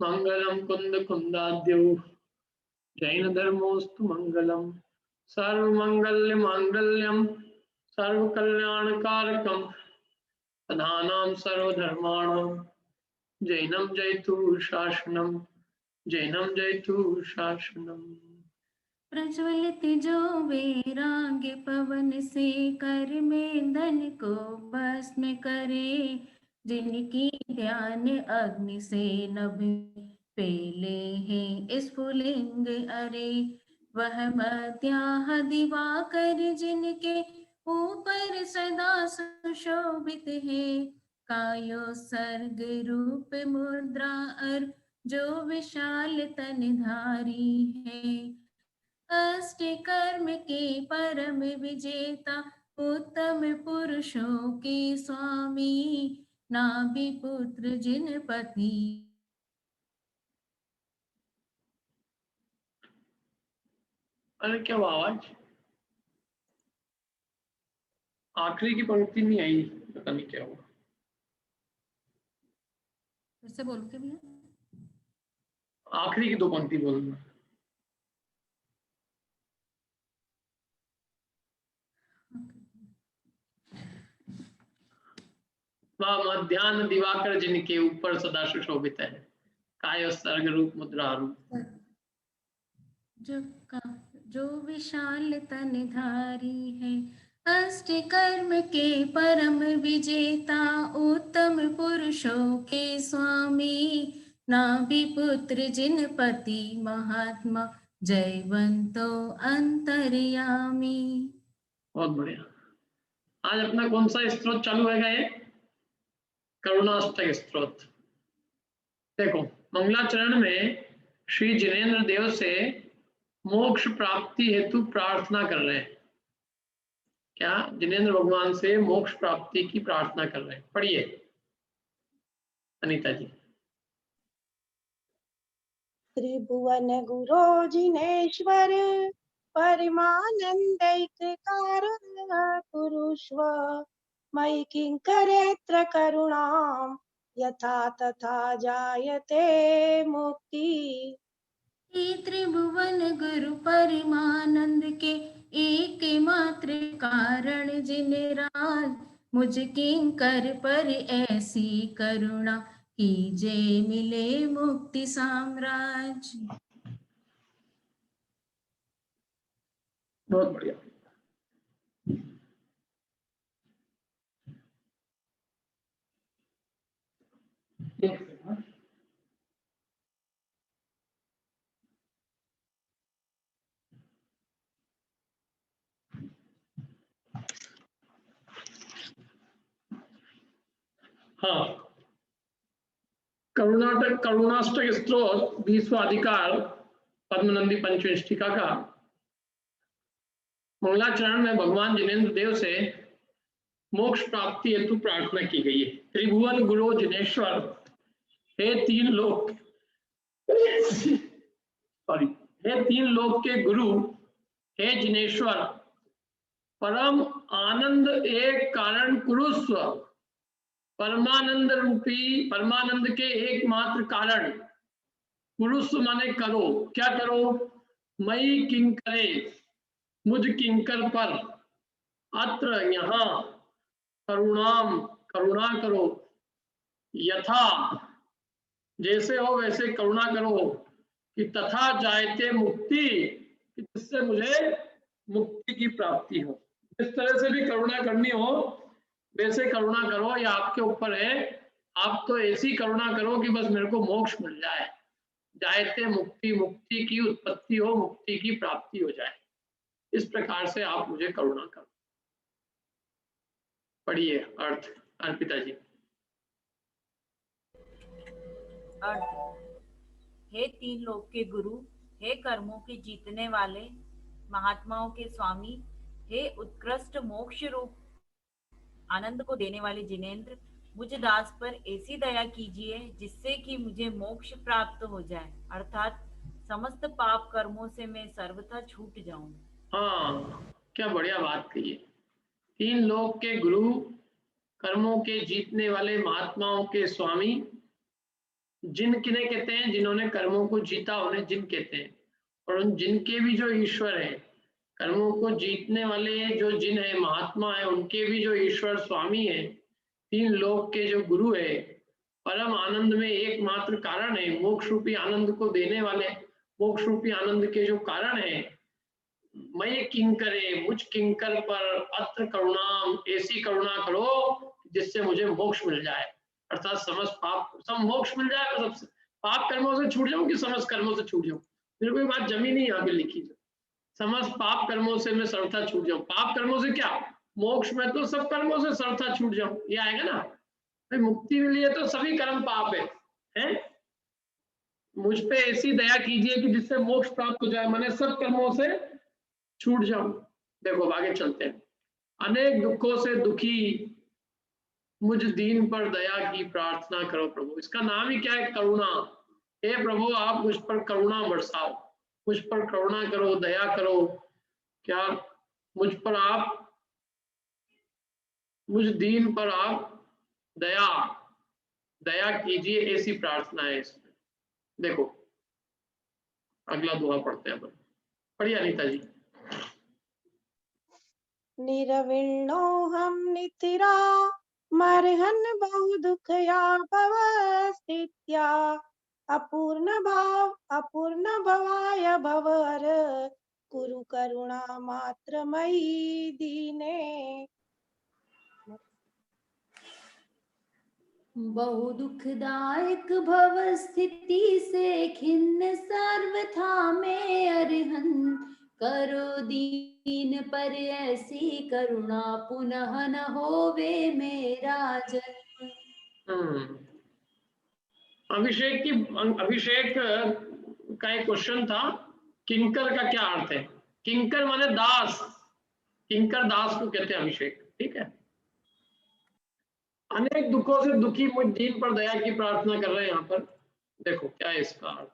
मंगलम कुंद कुंदाद्यौ जैन धर्मोस्तु मंगलम सर्वमंगल्य मांगल्यम सर्वकल्याणकारकम तदानां सर्वधर्माणां जैनम जयतु शासनम जैनम जयतु शासनम। प्रज्वलित जो वैराग्य पवन से कर में धन को भस्म करे, जिनकी ध्यान अग्नि से नभ पेले हैं स्फुलिंग अरे, वह मध्याह दिवाकर जिनके ऊपर सदा सुशोभित है, कायो सर्ग रूप मुद्रा अर जो विशाल तनधारी है, अष्ट कर्म के परम विजेता उत्तम पुरुषों के स्वामी, नाभि पुत्र जिन पति। अरे क्या आवाज, आखिरी की पंक्ति नहीं आई, पता नहीं क्या हुआ। फिर से बोल के भैया, आखिरी की दो पंक्ति बोलना। वह मध्यान्ह दिवाकर जिनके ऊपर सदा सुशोभित है, काय सर्ग रूप मुद्रा रूप, जो विशाल तनधारी है, अष्ट कर्म के परम विजेता उत्तम पुरुषों के स्वामी, नाभि पुत्र जिन पति महात्मा जयवंतो अंतर्यामी। बहुत बढ़िया। आज अपना कौन सा स्त्रोत चालू है? ये करुणाष्टक स्त्रोत। देखो, मंगलाचरण में श्री जिनेन्द्र देव से मोक्ष प्राप्ति हेतु प्रार्थना कर रहे हैं। क्या? जिनेन्द्र भगवान से मोक्ष प्राप्ति की प्रार्थना कर रहे हैं। पढ़िए अनीता जी। त्रिभुवन गुरो जिनेश्वर परमानंदैक कारण कुरुष्व, मयि किंकरेत्र करुणां यथा तथा जायते मुक्ति। त्रिभुवन गुरु परमानंद के एकमात्र कारण जिन राज, मुझ किंकर पर ऐसी करुणा कीजे मिले मुक्ति साम्राज्य। बहुत बढ़िया। हाँ, करुणाष्टक स्त्रोत 20वां अधिकार पद्मनंदी पंचविंशिका का मंगलाचरण में भगवान जिनेन्द्र देव से मोक्ष प्राप्ति हेतु प्रार्थना की गई है। त्रिभुवन गुरु जिनेश्वर, हे तीन लोक सॉरी हे तीन लोक के गुरु, हे जिनेश्वर, परम आनंद एक कारण कुरुस्व, परमानंद रूपी परमानंद के एकमात्र कारण, कुरुस्व माने करो, क्या करो? मई किंकरे, मुझ किंकर पर, अत्र यहाँ, करुणाम करुणा करो, यथा जैसे हो वैसे करुणा करो, कि तथा जायते मुक्ति, कि जिससे मुझे मुक्ति की प्राप्ति हो। जिस तरह से भी करुणा करनी हो वैसे करुणा करो, या आपके ऊपर है। आप तो ऐसी करुणा करो कि बस मेरे को मोक्ष मिल जाए, जायते मुक्ति, मुक्ति की उत्पत्ति हो, मुक्ति की प्राप्ति हो जाए। इस प्रकार से आप मुझे करुणा करो। पढ़िए अर्थ अर्पिता जी। अर्थ, हे तीन लोक के गुरु, हे कर्मों के जीतने वाले, महात्माओं के स्वामी, हे उत्कृष्ट मोक्ष रूप आनंद को देने वाले जिनेन्द्र, मुझ दास पर ऐसी दया कीजिए जिससे कि मुझे मोक्ष प्राप्त हो जाए, अर्थात समस्त पाप कर्मों से मैं सर्वथा छूट जाऊं। हाँ, क्या बढ़िया बात कही है। तीन लोक के गुरु, कर्मों के जीतने वाले, महात्माओं के स्वामी, जिन किन्हें कहते हैं? जिन्होंने कर्मों को जीता उन्हें जिन कहते हैं। और उन जिनके भी जो ईश्वर है, कर्मों को जीतने वाले जो जिन है, महात्मा है, उनके भी जो ईश्वर स्वामी है, तीन लोक के जो गुरु है, परम आनंद में एकमात्र कारण है, मोक्ष रूपी आनंद को देने वाले, मोक्ष रूपी आनंद के जो कारण है, मैं किंकरे, मुझ किंकर पर अत्र करुणाम, ऐसी करुणा करो जिससे मुझे मोक्ष मिल जाए, अर्थात समस्त पाप, सब मोक्ष मिल जाए, सब पाप कर्मों से छूट जाऊं कि समस्त कर्मों से छूट जाऊं? मेरे को ये बात जमी नहीं यहाँ पे लिखी, समस्त पाप कर्मों से मैं सर्वथा छूट जाऊं। पाप कर्मों से क्या, मोक्ष में तो सब कर्मों से सर्वथा छूट जाऊं, ये आएगा ना। भाई मुक्ति मिली है तो सभी कर्म पाप है, हैं? मुझ पे ऐसी दया कीजिए कि जिससे मोक्ष प्राप्त हो जाए, मैंने सब कर्मों से छूट जाऊं। देखो आगे चलते हैं। अनेक दुखों से दुखी मुझ दीन पर दया की प्रार्थना करो प्रभु। इसका नाम ही क्या है? करुणा। हे प्रभु आप मुझ पर करुणा बरसाओ, मुझ पर करुणा करो, दया करो। क्या मुझ पर आप, मुझ दीन पर आप दया दया कीजिए, ऐसी प्रार्थना है इसमें। देखो अगला दुआ पढ़ते हैं अपन। पढ़िए अनीता जी। निरविण्णोऽहं नितिरा मर्हन् बहु दुःखया भवस्थित्या अपूर्ण भवाय भवर कुरु करुणा मात्र मयि दीने। बहु दुखदायक भव स्थिति से खिन्न सर्वथा में अरहन, करो दीन पर ऐसी करुणा पुनः न होवे मेरा जन्म। अभिषेक का एक क्वेश्चन था, किंकर का क्या अर्थ है? किंकर माने दास, किंकर दास को कहते हैं अभिषेक, ठीक है। अनेक दुखों से दुखी मुझ दीन पर दया की प्रार्थना कर रहे हैं यहाँ पर। देखो क्या है इसका अर्थ।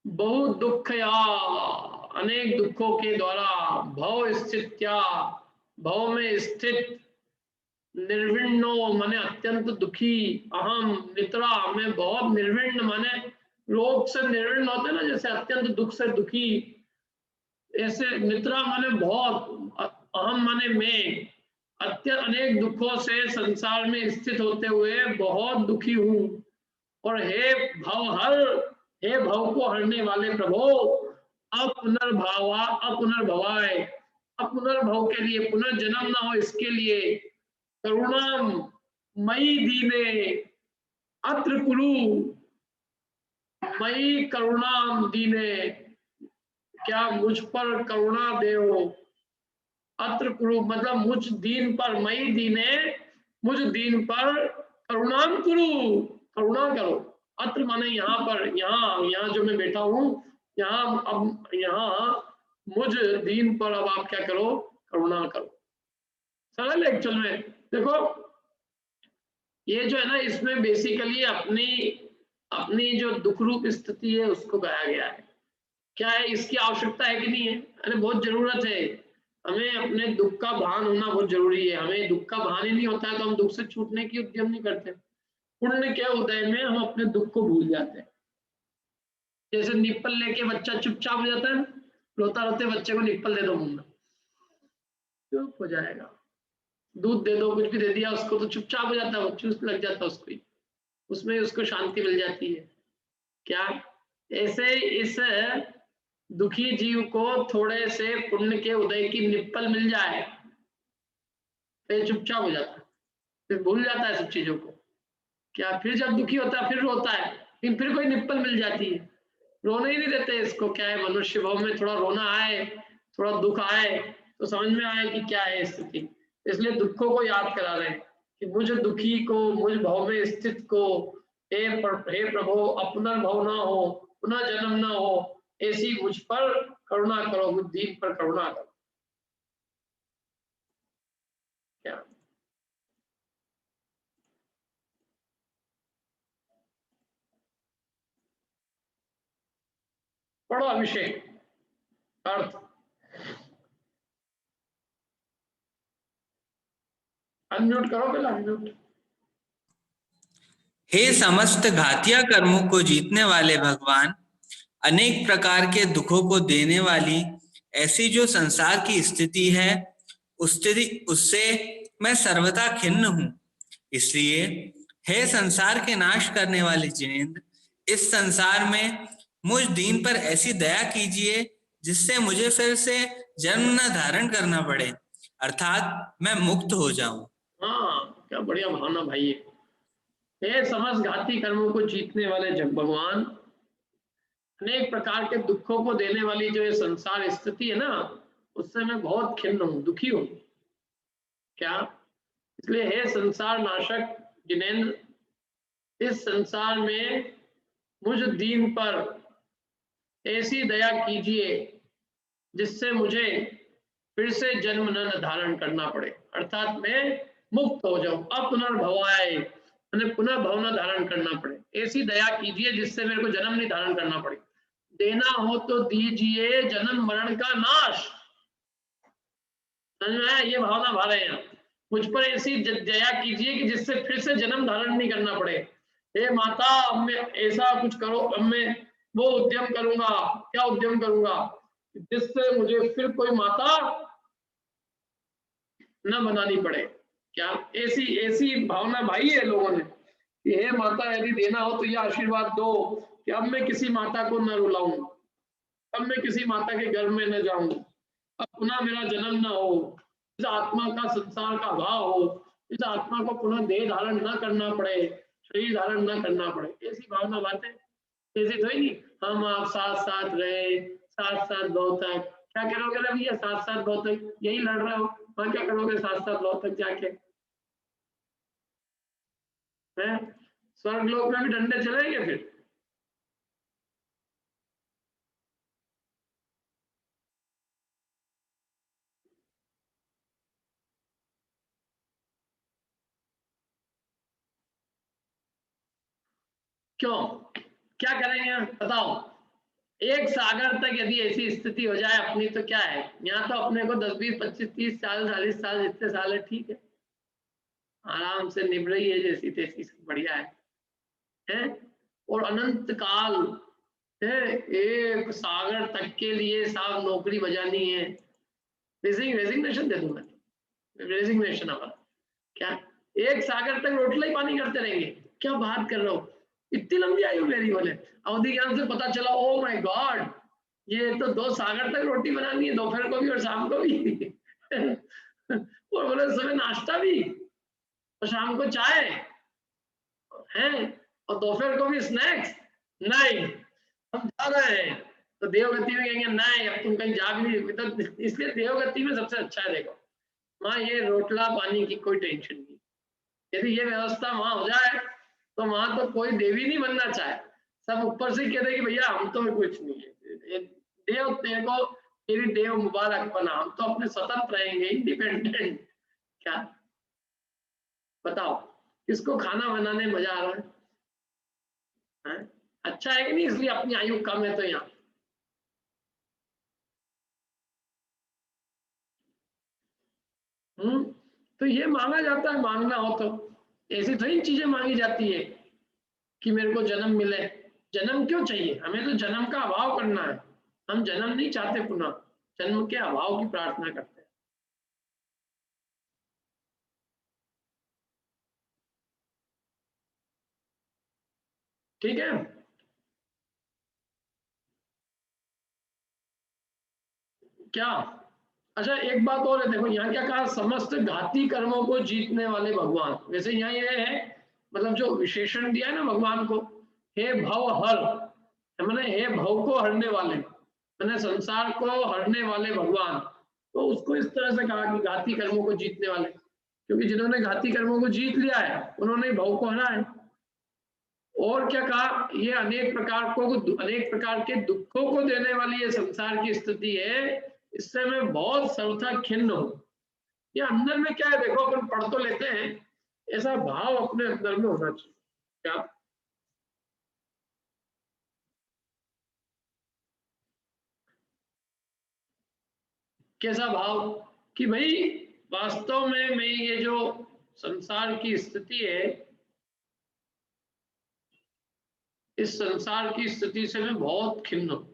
बहुत दुखया, अनेक दुखों के द्वारा, भव स्थित्या, भव में स्थित, निर्विण्णो माने अत्यंत दुखी, अहम नित्रा में बहुत, निर्विण्ण माने रोग से निर्विण्ण होते हैं ना, जैसे अत्यंत दुख से दुखी, ऐसे नित्रा माने बहुत, अहम माने मैं, अनेक दुखों से संसार में स्थित होते हुए बहुत दुखी हूं। और हे भव को हरने वाले प्रभु, अपुनर्भवाय, अपुनर्भव के लिए, पुनर्जन्म ना हो इसके लिए, करुणाम मई दीने अत्र कुरु, मई करुणाम दीने, क्या मुझ पर करुणा देव, अत्र कुरु मतलब मुझ दीन पर, मई दीने मुझ दीन पर, करुणाम कुरु करुणा करो, अत्र माने यहाँ पर, यहाँ जो मैं बैठा हूँ यहाँ, अब यहाँ मुझ दीन पर अब आप क्या करो, करुणा करो। सरल एक्चुअल में देखो, ये जो है ना, इसमें बेसिकली अपनी जो दुख रूप स्थिति है उसको गाया गया है। क्या है, इसकी आवश्यकता है कि नहीं है? अरे बहुत जरूरत है, हमें अपने दुख का भान होना बहुत जरूरी है। हमें दुख का भान ही नहीं होता है तो हम दुख से छूटने की उद्यम नहीं करते। पुण्य के उदय में हम अपने दुख को भूल जाते हैं। जैसे निप्पल लेके बच्चा चुपचाप हो जाता है, रोता रोते बच्चे को निप्पल दे दो मुंह में, चुप हो जाएगा। दूध दे दो, कुछ भी दे दिया उसको तो चुपचाप हो जाता है, चूस लग जाता है उसको, उसमें उसको शांति मिल जाती है। क्या ऐसे इस दुखी जीव को थोड़े से पुण्य के उदय की निप्पल मिल जाए फिर चुपचाप हो जाता है, फिर भूल जाता है सब चीजों को। क्या फिर जब दुखी होता है फिर रोता है, फिर कोई निप्पल मिल जाती है, रोने ही नहीं देते इसको। क्या है, मनुष्य भाव में थोड़ा रोना आए, थोड़ा दुख आए तो समझ में आए कि क्या है स्थिति, इसलिए दुखों को याद करा रहे हैं कि मुझ दुखी को, मुझ भाव में स्थित को, हे प्रभु अपुनर्भव ना हो, पुनः जन्म ना हो, ऐसी मुझ पर करुणा करो, मुझ दीन पर करुणा करो। क्या पढ़ो अभिषेक अर्थ। अनम्यूट करो पहले, अनम्यूट। हे समस्त घातिया कर्मों को जीतने वाले भगवान, अनेक प्रकार के दुखों को देने वाली ऐसी जो संसार की स्थिति है, उससे मैं सर्वथा खिन्न हूं। इसलिए हे संसार के नाश करने वाले जिनेंद्र, इस संसार में मुझ दीन पर ऐसी दया कीजिए जिससे मुझे फिर से जन्म न धारण करना पड़े, अर्थात मैं मुक्त हो जाऊं। हाँ, क्या बढ़िया भावना भाई है। हे समस्त घाती कर्मों को जीतने वाले जग भगवान, अनेक प्रकार के दुखों को देने वाली जो ये संसार स्थिति है ना, उससे मैं बहुत खिन्न हूँ, दुखी हूँ। क्या? इसलिए हे संसार नाशक जिनेंद्र, इस संसार में मुझ दीन पर ऐसी दया कीजिए जिससे मुझे फिर से जन्म न धारण करना पड़े, अर्थात मैं मुक्त हो जाऊं। अपनर्भवाय, मैंने पुनः भव न धारण करना पड़े। ऐसी दया कीजिए जिससे मेरे को जन्म नहीं धारण करना पड़े। देना हो तो दीजिए जन्म मरण का नाश। समझ में आया? ये भावना भा रहे हैं, मुझ पर ऐसी दया कीजिए कि जिससे फिर से जन्म धारण नहीं करना पड़े। हे माता, अब मैं ऐसा कुछ करो, अब मैं वो उद्यम करूंगा। क्या उद्यम करूंगा? जिससे मुझे फिर कोई माता न बनानी पड़े। क्या? ऐसी ऐसी भावना भाई है लोगों ने कि हे माता, यदि देना हो तो यह आशीर्वाद दो कि अब मैं किसी माता को न रुलाऊं, अब मैं किसी माता के घर में न जाऊं, अब पुनः मेरा जन्म न हो, इस आत्मा का संसार का भाव हो, इस आत्मा को पुनः देह धारण न करना पड़े, शरीर धारण न करना पड़े। ऐसी भावना बातें ऐसी तो ही नहीं। हम आप साथ साथ रहे, साथ साथ बहुत तक। क्या करोगे ना भैया, साथ साथ बहुत तक यही लड़ रहे हो, और क्या करोगे साथ साथ बहुत तक जाके? हैं? स्वर्ग लोक में भी डंडे चलेंगे फिर? क्यों? क्या करेंगे बताओ? एक सागर तक यदि ऐसी स्थिति हो जाए अपनी तो क्या है, यहाँ तो अपने को 10 20 25 30 साल 40 साल जितने साल है ठीक है, आराम से निभ रही है जैसी तैसी, बढ़िया है? और अनंत काल है, एक सागर तक के लिए साहब नौकरी बजानी है। रेजिग्नेशन दे दूंगा, रेजिग्नेशन हमारा। क्या? एक सागर तक रोटला ही पानी करते रहेंगे? क्या बात कर रहे हो, इतनी लंबी आयु मेरी। बोले अवधि ज्ञान से पता चला, ओ माय गॉड, ये तो 2 सागर तक रोटी बनानी है, दोपहर को भी और शाम को भी। और बोले सुबह नाश्ता भी और शाम को चाय है और दोपहर को भी स्नैक्स। नहीं, हम जा रहे हैं तो देवगति में कहेंगे नहीं, अब तुम कहीं जा भी नहीं। तो इसलिए देवगति में सबसे अच्छा है, देखो वहाँ ये रोटला पानी की कोई टेंशन नहीं। यदि ये व्यवस्था वहां हो जाए तो वहां तो कोई देवी नहीं बनना चाहे, सब ऊपर से कहते कि भैया हम तो कुछ नहीं है, देव तेरे को तेरी देव मुबारक बना, हम तो अपने स्वतंत्र रहेंगे, इंडिपेंडेंट। क्या बताओ, किसको खाना बनाने में मजा आ रहा है? अच्छा है कि नहीं? इसलिए अपनी आयु कम है तो यहाँ तो ये मांगा जाता है, मांगना हो तो ऐसी थोड़ी चीजें मांगी जाती है कि मेरे को जन्म मिले। जन्म क्यों चाहिए हमें? तो जन्म का अभाव करना है, हम जन्म नहीं चाहते, पुनः जन्म के अभाव की प्रार्थना करते हैं। ठीक है? क्या? अच्छा एक बात और है, देखो यहाँ क्या कहा, समस्त घाती कर्मों को जीतने वाले भगवान। वैसे यहाँ ये है, मतलब जो विशेषण दिया है ना भगवान को, हे भव हर, मैंने हे भव को हरने वाले, मैंने संसार को हरने वाले भगवान, तो उसको इस तरह से कहा कि घाती कर्मों को जीतने वाले, क्योंकि जिन्होंने घाती कर्मों को जीत लिया है उन्होंने भव को हरा है। और क्या कहा, ये अनेक प्रकार के दुखों को देने वाली ये संसार की स्थिति है, इससे मैं बहुत सर्वथा खिन्न हूं। ये अंदर में क्या है देखो, अपन पढ़ तो लेते हैं, ऐसा भाव अपने अंदर में होना चाहिए। क्या? कैसा भाव कि भाई वास्तव में मैं ये जो संसार की स्थिति है इस संसार की स्थिति से मैं बहुत खिन्न हूँ।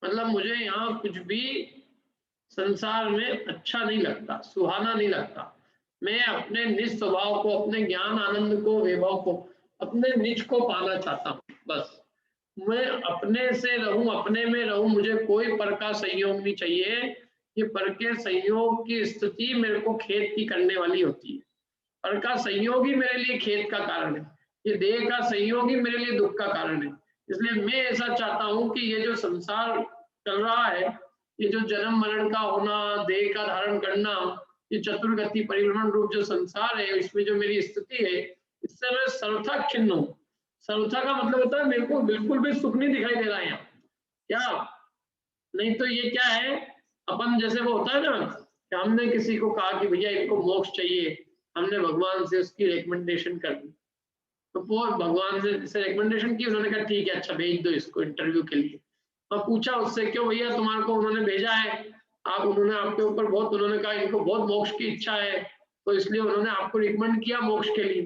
मतलब मुझे यहाँ कुछ भी संसार में अच्छा नहीं लगता, सुहाना नहीं लगता। मैं अपने निज स्वभाव को, अपने ज्ञान आनंद को, वैभव को, अपने निज को पाना चाहता हूँ। बस मैं अपने से रहूं, अपने में रहूं, मुझे कोई पर का संयोग नहीं चाहिए। ये पर के संयोग की स्थिति मेरे को खेद की करने वाली होती है। पर का संयोग ही मेरे लिए खेद का कारण है, ये देह का संयोग ही मेरे लिए दुख का कारण है। इसलिए मैं ऐसा चाहता हूँ कि ये जो संसार चल रहा है, ये जो जन्म मरण का होना, देह का धारण करना, ये चतुर्गति परिभ्रमण रूप जो संसार है, इसमें जो मेरी स्थिति है, इससे मैं सर्वथा खिन्न हूँ। सर्वथा का मतलब होता है मेरे को बिल्कुल भी सुख नहीं दिखाई दे रहा है यहाँ। क्या नहीं तो ये क्या है, अपन जैसे वो होता है ना कि हमने किसी को कहा कि भैया इनको मोक्ष चाहिए, हमने भगवान से उसकी रिकमेंडेशन कर दी, तो वो भगवान से रिकमेंडेशन की, उन्होंने कहा ठीक है अच्छा भेज दो इसको इंटरव्यू के लिए। और पूछा उससे क्यों भैया तुम्हारे को उन्होंने भेजा है, आप उन्होंने आपके ऊपर बहुत, उन्होंने कहा इनको बहुत मोक्ष की इच्छा है तो इसलिए उन्होंने आपको रिकमेंड किया मोक्ष के लिए।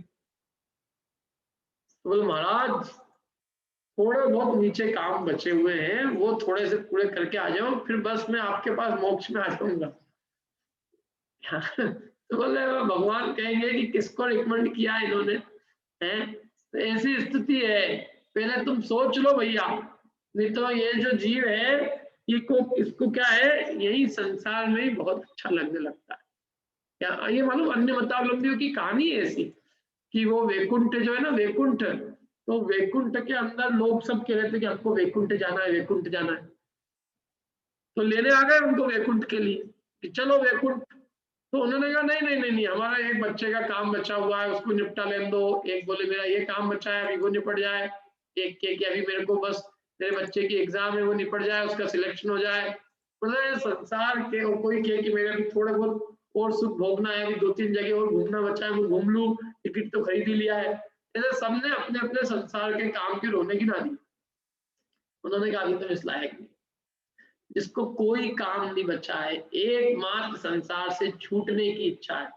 तो बोले महाराज थोड़े बहुत नीचे काम बचे हुए हैं, वो थोड़े से पूरे करके आ जाओ, फिर बस मैं आपके पास मोक्ष में आ जाऊंगा। तो बोले भगवान कहेंगे कि किसको रिकमेंड किया इन्होंने, है तो ऐसी स्थिति है, पहले तुम सोच लो भैया। नहीं तो ये जो जीव है ये को इसको क्या है, यही संसार में ही बहुत अच्छा लगने लगता है। क्या ये मालूम अन्य मतावलंबियों की कहानी है ऐसी कि वो वैकुंठ जो है ना, वैकुंठ, तो वैकुंठ के अंदर लोग सब कह रहे थे कि हमको वैकुंठ जाना है, वैकुंठ जाना है, तो लेने आ गए उनको वैकुंठ के लिए कि चलो वैकुंठ। तो उन्होंने कहा नहीं नहीं नहीं नहीं, हमारा एक बच्चे का काम बचा हुआ है, उसको निपटा लेने दो। एक बोले मेरा ये काम बचा है, अभी वो निपट जाए। एक के कि अभी मेरे को बस मेरे बच्चे की एग्जाम है, वो निपट जाए, उसका सिलेक्शन हो जाए। मतलब संसार के, और कोई कहे कि मेरे अभी थोड़ा बहुत और सुख भोगना है, अभी 2-3 जगह और घूमना बचा है, वो घूम लूं, टिकट तो खरीद ही लिया है। ऐसे सबने अपने अपने संसार के काम की रोने गिना दी। उन्होंने कहा अभी तो इस लायक नहीं, जिसको कोई काम नहीं बचा है, एकमात्र संसार से छूटने की इच्छा है,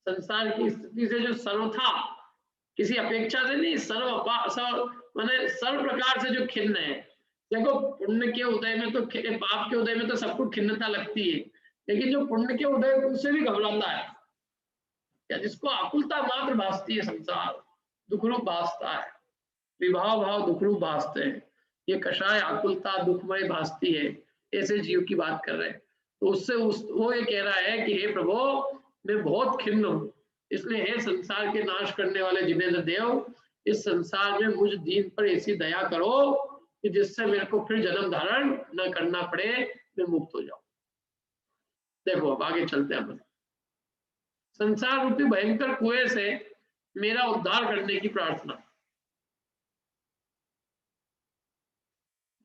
संसार की स्थिति से जो सर्वथा किसी अपेक्षा से नहीं, माने सर्व प्रकार से जो खिन्न है। देखो पुण्य के उदय में तो, पाप के उदय में तो सबको खिन्नता लगती है, लेकिन जो पुण्य के उदय उससे भी घबराता है, या जिसको आकुलता मात्र भासती है, संसार दुखरूप भासता है, विभाव भाव दुखरूप भासते हैं, ये कषाय आकुलता दुखमय भासती है, ऐसे जीव की बात कर रहे हैं। तो उससे वो ये कह रहा है कि हे प्रभु मैं बहुत खिन्न हूँ, इसलिए हे संसार के नाश करने वाले जिनेंद्र देव, इस संसार में मुझ दीन पर ऐसी दया करो कि जिससे मेरे को फिर जन्म धारण न करना पड़े, मैं मुक्त हो जाऊं। देखो अब आगे चलते हैं अपन। संसार रूपी भयंकर कुएं से मेरा उद्धार करने की प्रार्थना।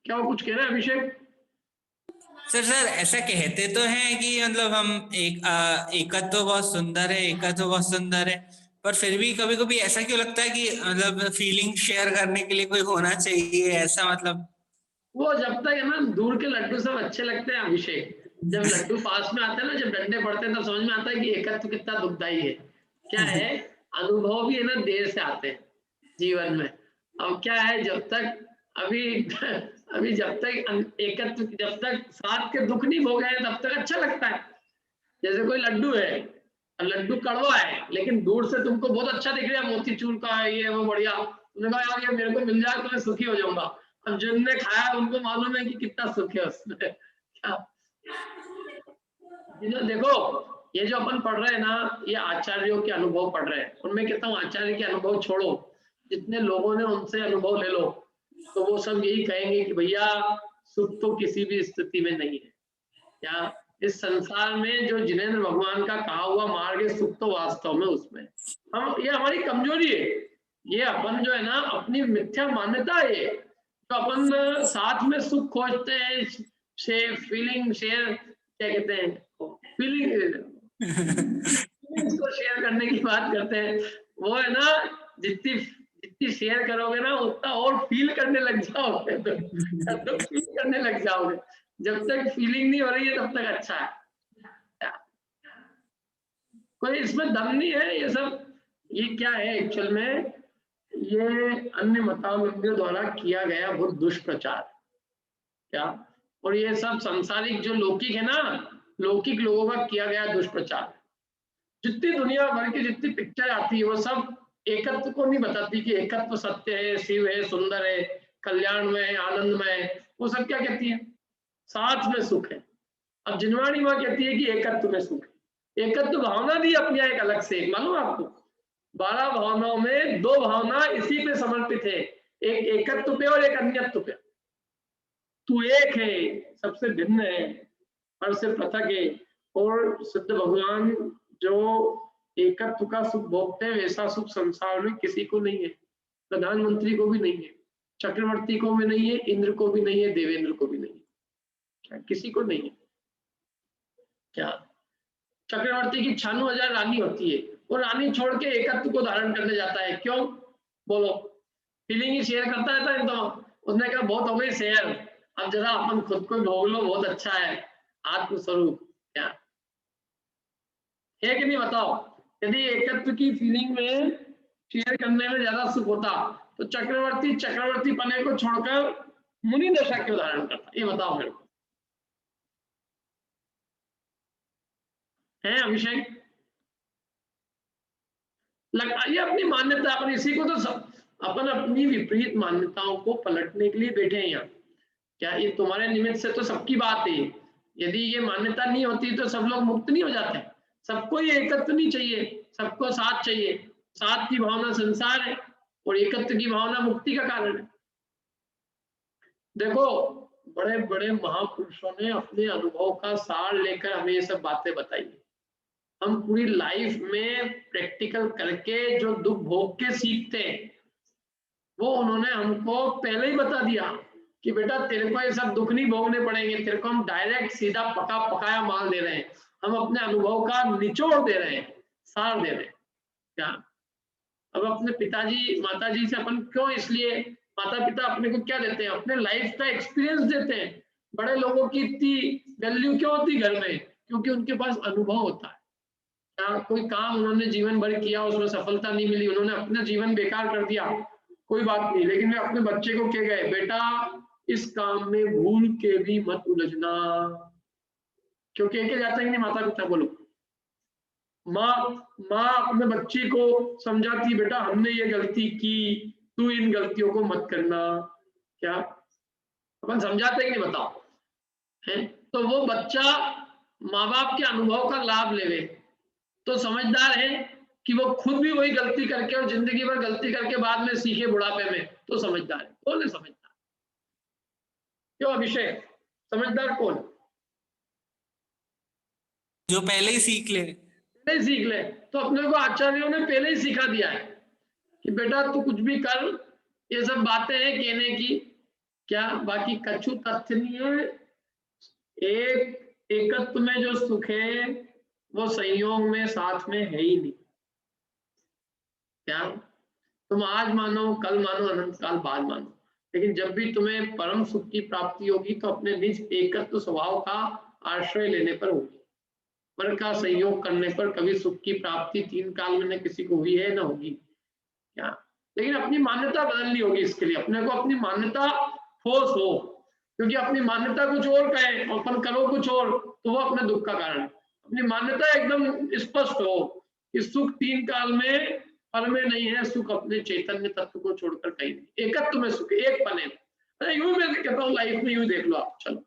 क्या वो कुछ कह रहे हैं अभिषेक? सर ऐसा कहते तो हैं कि मतलब हम एकत्व तो बहुत सुंदर है, एकत्व तो बहुत सुंदर है, पर फिर भी कभी कभी ऐसा क्यों लगता है कि मतलब फीलिंग शेयर करने के लिए कोई होना चाहिए, ऐसा मतलब। वो जब तक है ना, दूर के लड्डू सब अच्छे लगते हैं अभिषेक, जब लड्डू पास में आते हैं ना, जब डंडे पड़ते हैं तब समझ में आता है कि एकत्व कितना दुखदाई है। क्या है, अनुभव भी है ना देर से आते हैं जीवन में। अब क्या है, जब तक अभी जब तक एकत्व, जब तक साथ के दुख नहीं भोगे हैं तब तक अच्छा लगता है। जैसे कोई लड्डू है, लड्डू कड़वा है, लेकिन दूर से तुमको बहुत अच्छा दिख रहा है, मोतीचूर का है ये वो बढ़िया, तुमने कहा यार ये मेरे को मिल जाए तो मैं सुखी हो जाऊंगा। अब जिनने खाया उनको मालूम है कि कितना सुख है उसमें। क्या देखो, ये जो अपन पढ़ रहे हैं ना, ये आचार्यों के अनुभव पढ़ रहे हैं। उनमें कहता हूँ आचार्य के अनुभव छोड़ो, जितने लोगों ने उनसे अनुभव ले लो, तो वो सब यही कहेंगे कि भैया सुख तो किसी भी स्थिति में नहीं है। क्या इस संसार में जो जिनेंद्र भगवान का कहा हुआ मार्ग है, सुख तो वास्तव में उसमें हम, ये हमारी कमजोरी है। ये अपन जो है ना, अपनी मिथ्या मान्यता है, तो अपन साथ में सुख खोजते हैं, फीलिंग शेयर, क्या कहते हैं, फीलिंग्स को शेयर करने की बात करते हैं। वो है ना, जितनी शेयर करोगे ना उतना और फील करने लग जाओगे, तो फील करने लग जाओगे। जब तक फीलिंग नहीं हो रही है तब तक अच्छा है, कोई इसमें दम नहीं है। ये सब ये क्या है एक्चुअल में, ये अन्य मतावलंबियों द्वारा किया गया बहुत दुष्प्रचार। क्या? और ये सब सांसारिक जो लौकिक है ना, लौकिक लोगों का किया गया दुष्प्रचार। जितनी दुनिया भर की जितनी पिक्चर आती है वो सब एकत्व को नहीं बताती कि एकत्व सत्य है, शिव है, सुंदर है, कल्याणमय है, आनंदमय है। वो सब क्या कहती है? साथ में सुख है। अब जिनवाणी माँ कहती है कि एकत्व में सुख है। एकत्व भावना भी अपनी एक अलग से, मालूम आपको 12 भावनाओं में 2 भावना इसी पे समर्पित है, एक एकत्व पे और एक अन्यत्व पे। तू एक है, सबसे भिन्न है, हर से पृथक है। और सिद्ध भगवान जो एकत्व का सुख भोगते हैं वैसा सुख संसार में किसी को नहीं है, प्रधानमंत्री को भी नहीं है, चक्रवर्ती को भी नहीं है, इंद्र को भी नहीं है, देवेंद्र को भी नहीं है, क्या किसी को नहीं है? क्या चक्रवर्ती की 96,000 रानी होती है, वो रानी छोड़ के एकत्व को धारण करने जाता है, क्यों? बोलो। फीलिंग ही शेयर करता रहता है। तो उसने कहा बहुत हो गई शेयर, अब जरा अपन खुद को भोग लो, बहुत अच्छा है आत्मस्वरूप। क्या है कि नहीं बताओ? यदि एकत्व की फीलिंग में शेयर करने में ज्यादा सुख होता तो चक्रवर्ती पने को छोड़कर मुनि दशा क्यों धारण करता? ये बताओ मेरे को। है अभिषेक? ये अपनी मान्यता, अपन इसी को तो सब अपन अपनी विपरीत मान्यताओं को पलटने के लिए बैठे हैं यहाँ। क्या ये तुम्हारे निमित्त से तो सबकी बात है। यदि ये मान्यता नहीं होती तो सब लोग मुक्त नहीं हो जाते। सबको ये एकत्व नहीं चाहिए, सबको साथ चाहिए। साथ की भावना संसार है और एकत्व की भावना मुक्ति का कारण है। देखो बड़े बड़े महापुरुषों ने अपने अनुभव का सार लेकर हमें ये सब बातें बताई। हम पूरी लाइफ में प्रैक्टिकल करके जो दुख भोग के सीखते हैं वो उन्होंने हमको पहले ही बता दिया कि बेटा तेरे को ये सब दुख नहीं भोगने पड़ेंगे, तेरे को हम डायरेक्ट सीधा पका पकाया माल दे रहे हैं, हम अपने अनुभव का निचोड़ दे रहे हैं, सार दे रहे हैं। क्या अब अपने पिताजी माताजी से अपन क्यों, इसलिए माता पिता अपने को क्या देते हैं? अपने लाइफ का एक्सपीरियंस देते हैं। बड़े लोगों की इतनी वैल्यू क्यों होती घर में? क्योंकि उनके पास अनुभव होता है। क्या कोई काम उन्होंने जीवन भर किया, उसमें सफलता नहीं मिली, उन्होंने अपना जीवन बेकार कर दिया, कोई बात नहीं, लेकिन वे अपने बच्चे को कह गए बेटा इस काम में भूल के भी मत उलझना। क्यों कह के जाता ही नहीं माता पिता? बोलो। माँ अपने बच्ची को समझाती बेटा हमने ये गलती की, तू इन गलतियों को मत करना। क्या अपन समझाते ही नहीं? बताओ। है तो वो बच्चा माँ बाप के अनुभव का लाभ लेवे तो समझदार है कि वो खुद भी वही गलती करके और जिंदगी भर गलती करके बाद में सीखे बुढ़ापे में, तो समझदार है। कौन है समझदार? क्यों अभिषेक? समझदार कौन? जो पहले ही सीख ले। नहीं सीख ले तो अपने को आचार्यों ने पहले ही सिखा दिया है कि बेटा तू कुछ भी कर, ये सब बातें हैं कहने की, क्या बाकी कछु तथ्य नहीं है। एक एकत्व में जो सुख है वो संयोग में साथ में है ही नहीं। क्या तुम आज मानो, कल मानो, अनंत काल बाद मानो, लेकिन जब भी तुम्हें परम सुख की प्राप्ति होगी तो अपने निज एकत्व स्वभाव का आश्रय लेने पर होगी। पर का संयोग करने पर कभी सुख की प्राप्ति 3 काल में न किसी को हुई है न होगी। क्या लेकिन अपनी मान्यता बदलनी होगी। इसके लिए अपने को अपनी मान्यता ठोस हो, क्योंकि अपनी मान्यता कुछ और कहे और अपन करो कुछ और तो वो अपने दुख का कारण है। अपनी मान्यता एकदम स्पष्ट हो कि सुख 3 काल में फल में नहीं है, सुख अपने चैतन्य तत्व को छोड़कर कहीं नहीं। एकत्व में सुख, एक पने। अरे यूं मैं कहता हूँ लाइफ में यूं देख लो आप, चलो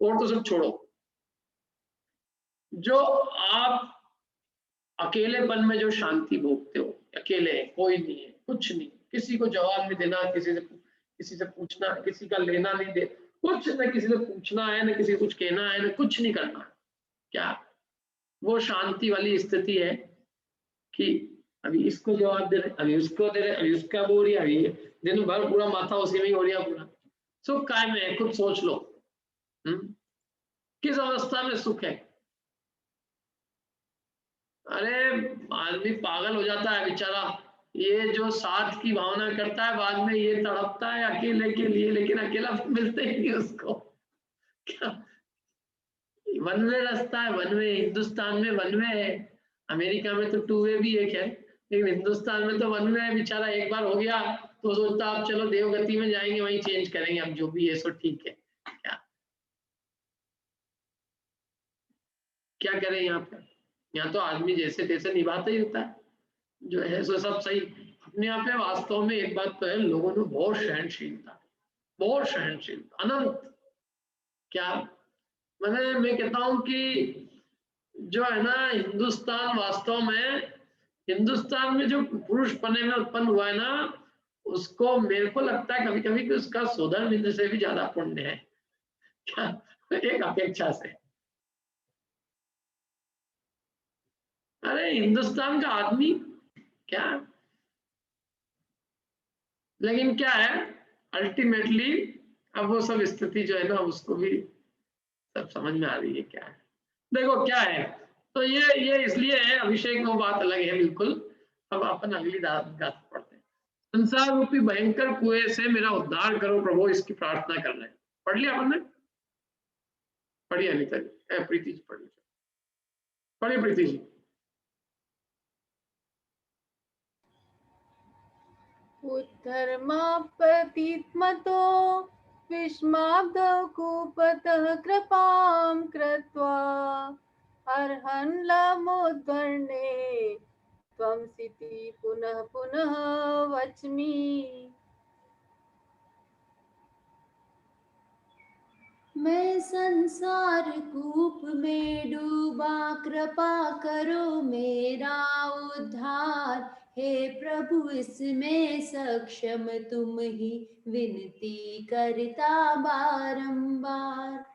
और तो सब छोड़ो। जो आप अकेलेपन में जो शांति भोगते हो, अकेले कोई नहीं है, कुछ नहीं, किसी को जवाब नहीं देना, किसी से पूछना, किसी का लेना नहीं दे, कुछ न किसी से पूछना है, न किसी को कुछ कहना है, न कुछ नहीं करना है। क्या वो शांति वाली स्थिति है कि अभी इसको जवाब दे रहे, अभी उसको दे रहे, अभी उसका बोल रही, अभी दिन भर पूरा माथा उसी में ही हो रहा पूरा। सुख काय में है? खुद सोच लो। किस अवस्था में सुख है? अरे आदमी पागल हो जाता है बेचारा। ये जो साथ की भावना करता है बाद में ये तड़पता है अकेले के लिए, लेकिन अकेला मिलते ही नहीं उसको। क्या वन वे रास्ता है? वन वे हिंदुस्तान में वन वे है, अमेरिका में तो 2 वे भी एक है। लेकिन हिंदुस्तान में तो वन में बेचारा एक बार हो गया तो सोचता आप चलो देवगति में जाएंगे, वहीं चेंज करेंगे, अब जो भी है सो ठीक है, क्या करें। यहाँ तो आदमी जैसे तैसे निभाता ही होता है, जो है सो सब सही अपने आप में। वास्तव में एक बात तो है, लोगों ने बहुत सहनशीलता, बहुत सहनशीलता अनंत। क्या मैं कहता हूँ कि जो है ना हिंदुस्तान, वास्तव में हिंदुस्तान में जो पुरुष पने में उत्पन्न हुआ है ना, उसको मेरे को लगता है कभी कभी कि उसका सोदर बिंदु से भी ज्यादा पुण्य है, क्या एक अपेक्षा से। अरे हिंदुस्तान का आदमी क्या, लेकिन क्या है अल्टीमेटली अब वो सब स्थिति जो है ना उसको भी सब समझ में आ रही है क्या है। देखो क्या है, तो ये इसलिए है, अभिषेक में बात अलग है बिल्कुल। अब अपन अगली गाथा पढ़ते हैं। संसार रूपी भयंकर कुएं से मेरा उद्धार करो प्रभु, इसकी प्रार्थना कर रहे हैं। पढ़ लिया अपन ने? पढ़िए अनिता जी, प्रीति जी पढ़ लीजिए, पढ़िए प्रीति जी। उत्तरमापतित्मतो विस्माब्धौ कूपतः कृपां कृत्वा अर्हन् लमुद्धरणे त्वमसिति पुनः पुनः वच्मि। मैं संसार कूप में डूबा, कृपा करो मेरा उद्धार। हे प्रभु इसमें सक्षम तुम ही, विनती करता बारंबार।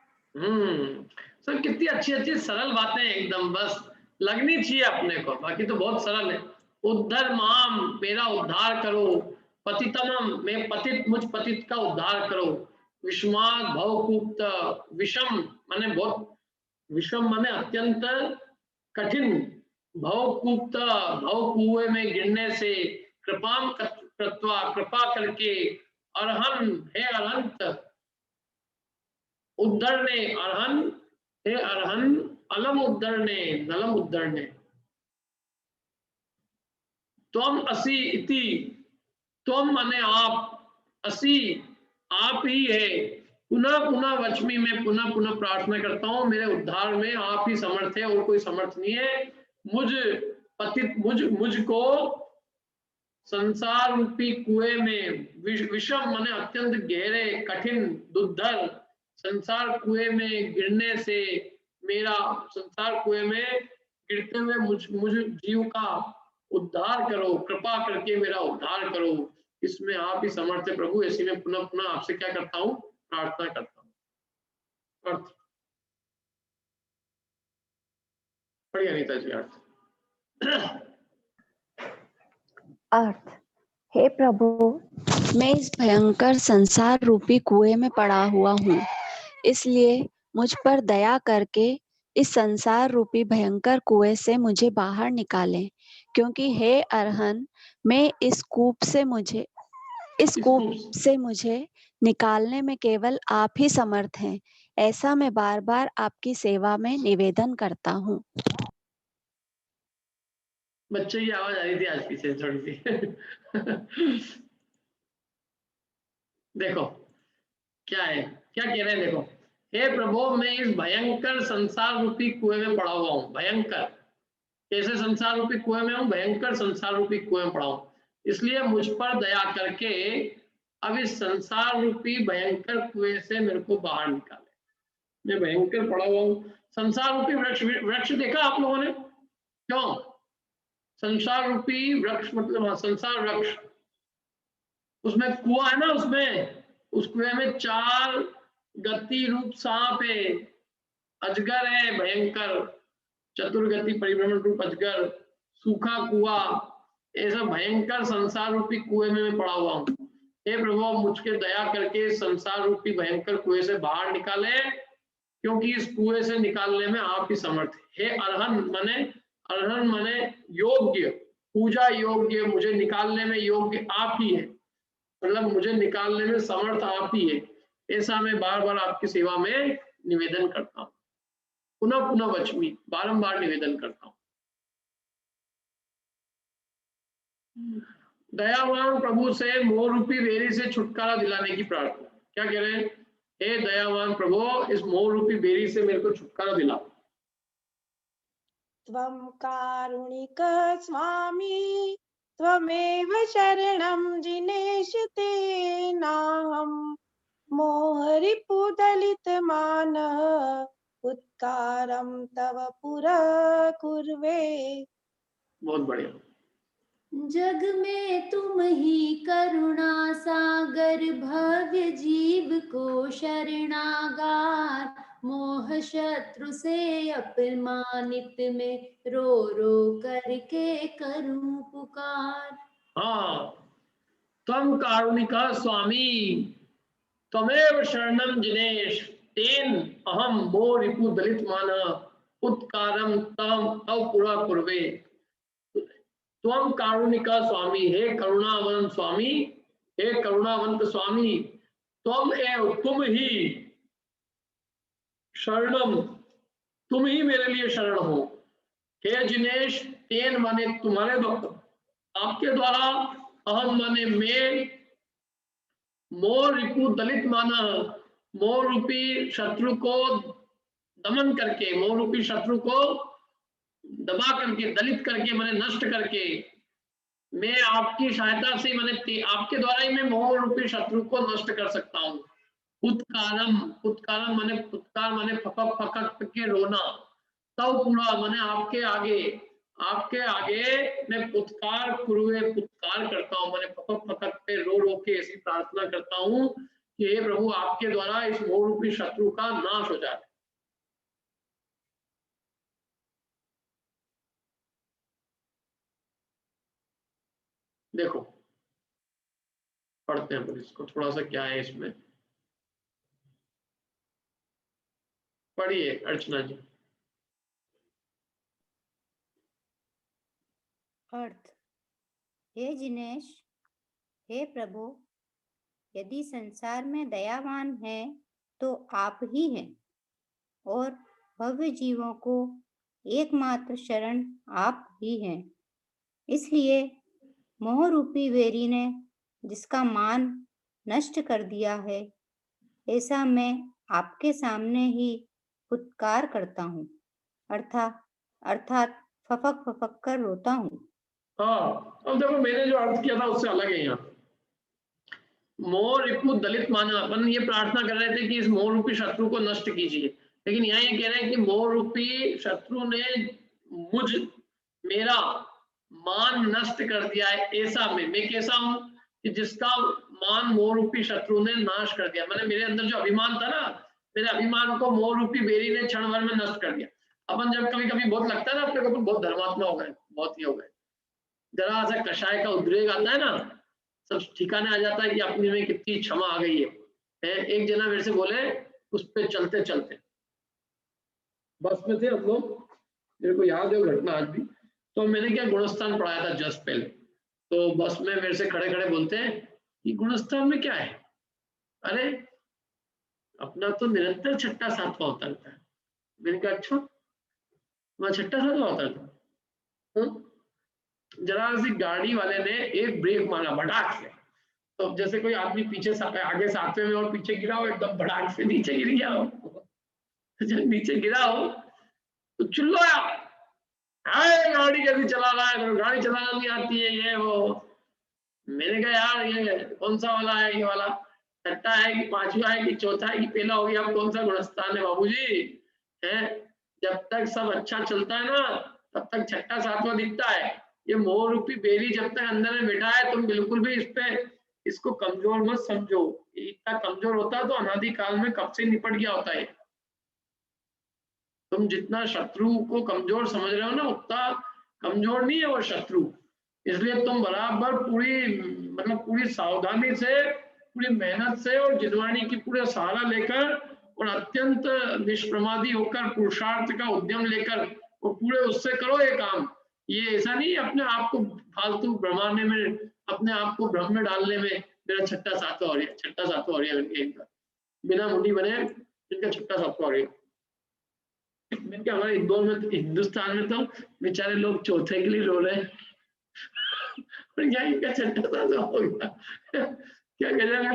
सर कितनी अच्छी अच्छी सरल बातें एकदम, बस लगनी चाहिए अपने को, बाकी तो बहुत सरल है। उद्धर माम, मेरा उद्धार करो। पतितमम, मैं पतित, मुझ पतित का उद्धार करो। विषमाद भवकूप्त, विषम माने बहुत, विषम माने अत्यंत कठिन, भवकूप्त भव कुएं में गिरने से, कृपाम कृत्वा कृपा करके, अरहन हे अरहंत, उद्धरणे अरहन हे अरहन, अलम उद्धरणे नलम उद्धरणे, त्वम असि इति, त्वम माने आप, असि आप ही है, पुनः पुनः वचमी, में पुनः पुनः प्रार्थना करता हूँ, मेरे उद्धार में आप ही समर्थ है और कोई समर्थ नहीं है। मुझ पतित, मुझको संसार रूपी कुएं में, विषम माने अत्यंत गहरे कठिन दुर्धर संसार कुएं में गिरने से, मेरा संसार कुएं में गिरते हुए मुझ जीव का उद्धार करो, कृपा करके मेरा उद्धार करो, इसमें आप ही समर्थ है प्रभु। ऐसी में पुनः पुनः आपसे क्या करता हूँ, प्रार्थना करता हूँ। अर्थ पढ़िए अनीता जी, अर्थ। अर्थ, हे प्रभु मैं इस भयंकर संसार रूपी कुएं में पड़ा हुआ हूँ, इसलिए मुझ पर दया करके इस संसार रूपी भयंकर कुएं से मुझे बाहर निकालें, क्योंकि हे अरहन, मैं इस कूप से मुझे निकालने में केवल आप ही समर्थ हैं। ऐसा मैं बार बार आपकी सेवा में निवेदन करता हूँ। बच्चे की आवाज आ रही थी आज पीछे थोड़ी सी। देखो क्या है, क्या कह रहे हैं, देखो, हे प्रभु मैं इस भयंकर संसार रूपी कुएं में पड़ा हुआ हूँ। भयंकर कैसे संसार रूपी कुएं में हूँ, भयंकर संसार रूपी कुएं में पड़ा हूँ, इसलिए मुझ पर दया करके अब इस संसार रूपी भयंकर कुएं से मेरे को बाहर निकाले। मैं भयंकर पड़ा हुआ हूँ। संसार रूपी वृक्ष देखा आप लोगों ने? क्यों संसार रूपी वृक्ष मतलब, संसार वृक्ष, उसमें कुआं है ना, उसमें उस कुएं में 4 गति रूप सांप है, अजगर है भयंकर, चतुर्गति परिभ्रमण रूप अजगर, सूखा कुआं, ऐसा भयंकर संसार रूपी कुएं में मैं पड़ा हुआ हूँ। हे प्रभु मुझके दया करके संसार रूपी भयंकर कुएं से बाहर निकाले, क्योंकि इस कुएं से निकालने में आप ही समर्थ। हे अरहन माने योग्य, पूजा योग्य, मुझे निकालने में योग्य आप ही है, मतलब मुझे निकालने में समर्थ आप ही है। ऐसा मैं बार बार आपकी सेवा में निवेदन करता हूँ, पुनः पुनः वचमी, बारंबार निवेदन करता हूँ। दयावान प्रभु से मोह रूपी बेरी से छुटकारा दिलाने की प्रार्थना। क्या कह रहे हैं? हे दयावान प्रभु, इस मोह रूपी बेरी से मेरे को छुटकारा दिला। त्वं कारुणिक स्वामी त्वमेव शरणं जिनेशते नाहं मोहरिपुदलितमानः उत्कारं तव पुरः कुर्वे। बहुत बढ़िया। जग में तुम ही करुणा सागर, भव्य जीव को शरणागार, मोह शत्रु से अपमानित में रो रो करके करूं पुकार। हाँ, त्वं कारुणिका स्वामी त्वमेव शरणं जिनेश तेन अहम मोह रिपु दलित मानः उत्कारम तव पुरा कुर्वे। त्वं कारुणिका स्वामी, हे करुणावंत स्वामी, हे करुणावंत स्वामी, त्वम एव, तुम ही, शरणम, तुम ही मेरे लिए शरण हो। हे जिनेश, तेन माने तुम्हारे द्वारा, आपके द्वारा, अहम माने मैं, मोह रिपु दलित माना, मोह रूपी शत्रु को दमन करके, मोह रूपी शत्रु को दबा करके, दलित करके, मैंने नष्ट करके, मैं आपकी सहायता से, मैंने आपके द्वारा ही मैं मोह रूपी शत्रु को नष्ट कर सकता हूँ। उत्कारम, उत्कारम माने उत्कार माने फकक फकक के रोना, तव पूरा माने आपके आगे, आपके आगे मैं पुत्कार कुरुए, पुत्कार करता हूँ, मैंने फकक फकक पे रो रो के ऐसी प्रार्थना करता हूँ कि हे प्रभु, आपके द्वारा इस मोह रूपी शत्रु का नाश हो जाए। देखो पढ़ते हैं इसको, थोड़ा सा क्या है इसमें, पढ़िए अर्चना जी। अर्थ, हे जिनेश, हे प्रभु, यदि संसार में दयावान है तो आप ही हैं, और भव्य जीवों को एकमात्र शरण आप ही हैं। इसलिए मोह रूपी बेरी ने जिसका मान नष्ट कर दिया है, ऐसा मैं आपके सामने ही पुत्कार करता हूँ, अर्थात फपक फपक कर रोता हूँ। हाँ, अब देखो मैंने जो अर्थ किया था उससे अलग है। यहाँ मोह रिपु दलित माना, अपन ये प्रार्थना कर रहे थे कि इस मोह रूपी शत्रु को नष्ट कीजिए, लेकिन यहाँ ये कह रहे हैं कि मोह रूपी शत्रु ने मेरा मान नष्ट कर दिया है। ऐसा मैं कैसा हूं कि जिसका मान मोह रूपी शत्रु ने नाश कर दिया। मैंने मेरे अंदर जो अभिमान था ना, मेरे अभिमान को मोह रूपी बेरी ने क्षण भर में नष्ट कर दिया। अपन जब कभी कभी बहुत लगता है ना अपने को बहुत धर्मात्मा हो गए, बहुत ही हो गए, जरा सा कषाय का उद्रेक आता है ना, सब ठिकाने आ जाता है कि अपने में कितनी क्षमा आ गई है। एक जना मेरे से बोले, उस पे चलते चलते बस में थे हम लोग, मेरे को याद है वो घटना आज भी। तो मैंने क्या गुणस्थान पढ़ाया था जस्ट पहले, तो बस में मेरे से खड़े खड़े बोलते हैं कि गुणस्थान में क्या है? अरे अपना तो निरंतर छठा सातवां होता रहता है। मैंने कहा अच्छा, वहां छठा सातवां होता था। जरा सी गाड़ी वाले ने एक ब्रेक मारा भड़ाक से, तो जैसे कोई आदमी पीछे आगे सातवें में और पीछे गिरा हो, एकदम भड़ाक से नीचे गिर गया हो। जब नीचे गिरा हो तो चिल्लाया, हाय गाड़ी कैसे चला रहा है, गाड़ी चलाना नहीं आती है, ये वो। मैंने कहा यार ये कौन सा वाला है, ये वाला छठा है कि पांचवा है कि चौथा है कि पहला हो गया, अब कौन सा गुणस्थान है बाबूजी? है जब तक सब अच्छा चलता है ना, तब तक छठा सातवां दिखता है। ये मोह रूपी बेरी जब तक अंदर में बैठा है, तुम बिल्कुल भी इसको कमजोर मत समझो। इतना कमजोर होता है तो अनादि काल में कब से निपट गया होता है। तुम जितना शत्रु को कमजोर समझ रहे हो ना, उतना कमजोर नहीं है वो शत्रु। इसलिए तुम बराबर पूरी सावधानी से, पूरी मेहनत से और जिनवाणी की पूरे सहारा लेकर और अत्यंत निष्प्रमादी होकर, पुरुषार्थ का उद्यम लेकर और पूरे उससे करो ये काम। ये ऐसा नहीं अपने आप को फालतू भ्रमाने में, अपने आप को भ्रम में डालने में मेरा छठा सातवां हो रहा, छठा सातवां हो रहा, बिना मुंडी बने इनका छठा सातवां हो रहा। हमारे इंदौर में, हिंदुस्तान में तो बेचारे लोग चौथे के लिए रो रहे हैं। क्या इनका छठा सा हो गया क्या करेगा,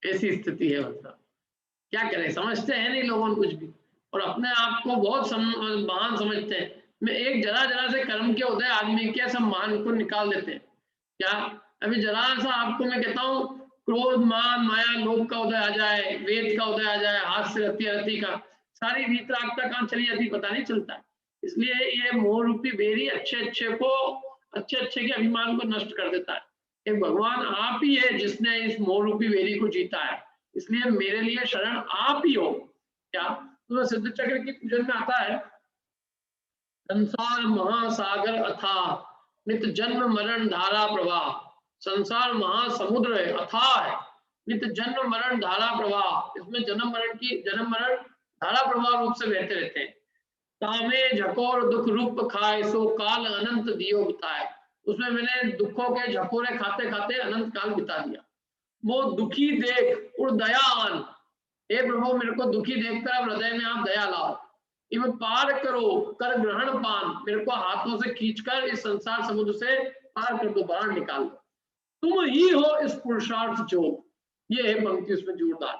ऐसी स्थिति है। मतलब क्या करें, समझते हैं नहीं लोगों कुछ भी, और अपने आप को बहुत महान समझते हैं। मैं एक जरा जरा से कर्म के उदय आदमी के सब महान को निकाल देते हैं। क्या अभी जरा सा आपको मैं कहता हूँ, क्रोध मान माया लोभ का उदय आ जाए, वेद का उदय आ जाए, हाथ से रति रति का, सारी वीतरागता कहाँ चली जाती पता नहीं चलता। इसलिए ये मोह रूपी बेरी अच्छे अच्छे के अभिमान को नष्ट कर देता है। एक भगवान आप ही है जिसने इस मोह रूपी बेरी को जीता है, इसलिए मेरे लिए शरण आप ही हो। क्या तो सिद्ध चक्र की पूजन में आता है, संसार महासागर अथा नित जन्म मरण धारा प्रवाह। संसार महासमुद्र है, अथाह है, नित जन्म मरण धारा प्रवाह, इसमें जन्म मरण धारा प्रवाह रूप से बहते रहते हैं। कामे झकोर दुख रूप खाए सो काल अनंत दियो बिताए, उसमें मैंने दुखों के झकोरे खाते खाते अनंत काल बिता दिया। वो दुखी देख उड़ दयावान, हे प्रभु मेरे को दुखी देखकर हृदय में आप दया लाओ। इवन पार करो कर ग्रहण पान, मेरे को हाथों से खींचकर इस संसार समुद्र से पार कर दो, बाहर निकाल दो। तुम ही हो इस पुरुषार्थ जोग, ये है पंक्ति उसमें जोरदार।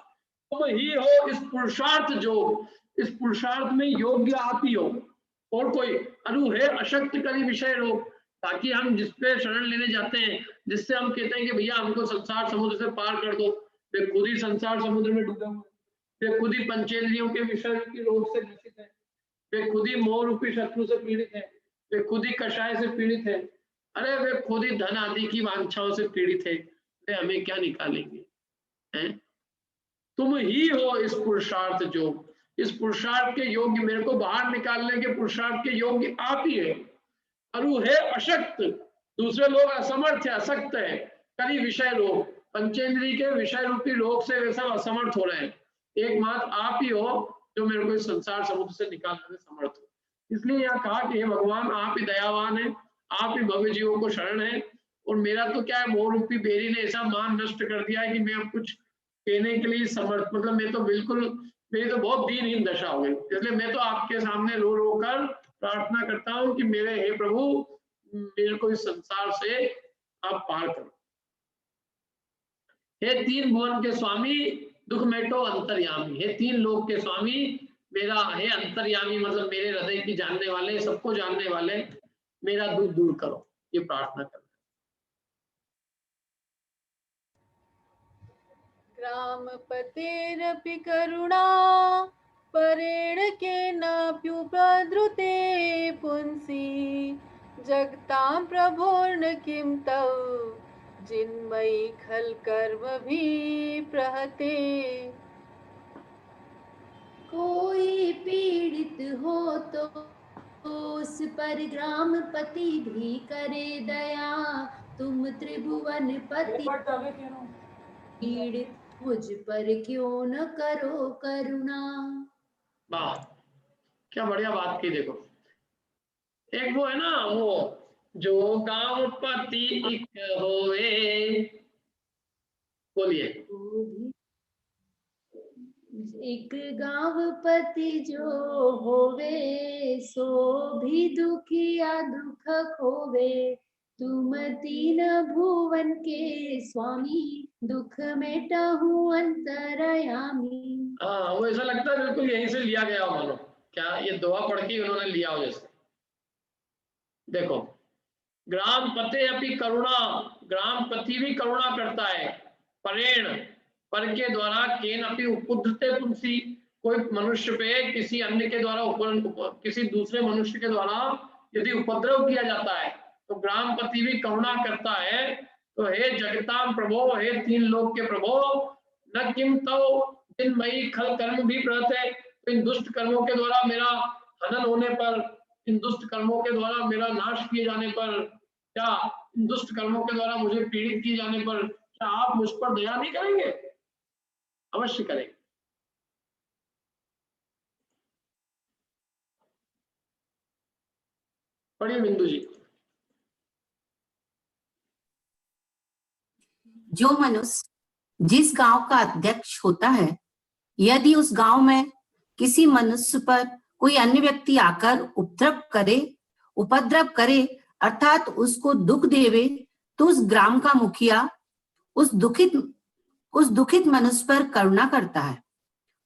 तुम ही हो इस पुरुषार्थ जोग, इस पुरुषार्थ में योग्य आप ही हो, और कोई अनु है अशक्त करी विषय रोग। ताकि हम जिस पे शरण लेने जाते हैं, जिससे हम कहते हैं कि भैया हमको संसार समुद्र से पार कर दो, वे खुद ही संसार समुद्र में डूबे हुए, वे खुद ही पंचेंद्रियों के विषय की रोग से ग्रसित है, वे खुद ही मोह रूपी शत्रु से पीड़ित है, वे खुद ही कषाय से पीड़ित है, अरे वे खुद ही धन आदि की वांछाओं से पीड़ित है, वे हमें क्या निकालेंगे हैं? तुम ही हो इस पुरुषार्थ जोग, इस पुरुषार्थ के योग्य, मेरे को बाहर निकालने के पुरुषार्थ के योग्य आप ही है। अरु है अशक्त, दूसरे लोग असमर्थ है, असक्त है। करी विषय रोग, पंचेंद्रिय के विषय रूपी रोग से वे सब असमर्थ हो रहे हैं। एकमात्र आप ही हो जो मेरे को इस संसार समुद्र से निकालने में समर्थ हो। इसलिए यहाँ कहा कि हे भगवान आप ही दयावान है, आप ही भव्य जीवों को शरण है, और मेरा तो क्या है, मोह रूपी बेरी ने ऐसा मान नष्ट कर दिया है कि मैं अब कुछ कहने के लिए समर्थ, मतलब मैं तो बिल्कुल, मेरी तो बहुत दीनहीन दशा हो गई। इसलिए मैं तो आपके सामने रो रो कर प्रार्थना करता हूँ कि मेरे हे प्रभु मेरे को इस संसार से आप पार करो। हे तीन भुवन के स्वामी दुख मेटो अंतर्यामी, हे तीन लोक के स्वामी मेरा, हे अंतर्यामी मतलब मेरे हृदय की जानने वाले, सबको जानने वाले, मेरा दुख दूर करो, ये प्रार्थना करना। ग्राम पतेरपि करुणा परेण केनाप्युपद्रुते पुंसि जगतां प्रभोर्न किं तव जिन्मयि खल कर्म भी प्रहते। कोई पीड़ित हो तो उस पर ग्रामपति भी करे दया, तुम त्रिभुवन पति पीड़ित मुझ पर क्यों न करो करुणा। वाह क्या बढ़िया बात की। देखो एक वो है ना, वो जो गांव पति एक होए, बोलिए। एक गांवपति जो होवे सो भी दुखिया दुख खोवे, तुम तीन भुवन के स्वामी दुख मेटाहू अंतरयामी। हाँ वो ऐसा लगता है बिल्कुल यहीं से लिया गया हो, मानो क्या ये दुआ पढ़ के उन्होंने लिया हो जैसे। देखो ग्राम पते अपि करुणा, ग्राम पति भी करुणा करता है, परेण पर के द्वारा, केन अपि उपद्रते तुलसी, कोई मनुष्य पे किसी अन्य के द्वारा, किसी दूसरे मनुष्य के द्वारा यदि उपद्रव किया जाता है तो ग्राम पति भी करुणा करता है। तो हे जगताम प्रभो, हे तीन लोक के प्रभो, न किम तो जिनमयि खल कर्म भी प्रहते, तो इन दुष्ट कर्मों के द्वारा मेरा हनन होने पर, इन दुष्ट कर्मों के द्वारा मेरा नाश किए जाने पर, क्या इन दुष्ट कर्मों के द्वारा मुझे पीड़ित किए जाने पर क्या आप मुझ पर दया नहीं करेंगे? अवश्य करेंगे। पढ़िए बिंदु जी। जो मनुष्य जिस गांव का अध्यक्ष होता है, यदि उस गांव में किसी मनुष्य पर कोई अन्य व्यक्ति आकर उपद्रव करे अर्थात उसको दुख देवे, तो उस ग्राम का मुखिया उस दुखित मनुष्य पर करुणा करता है।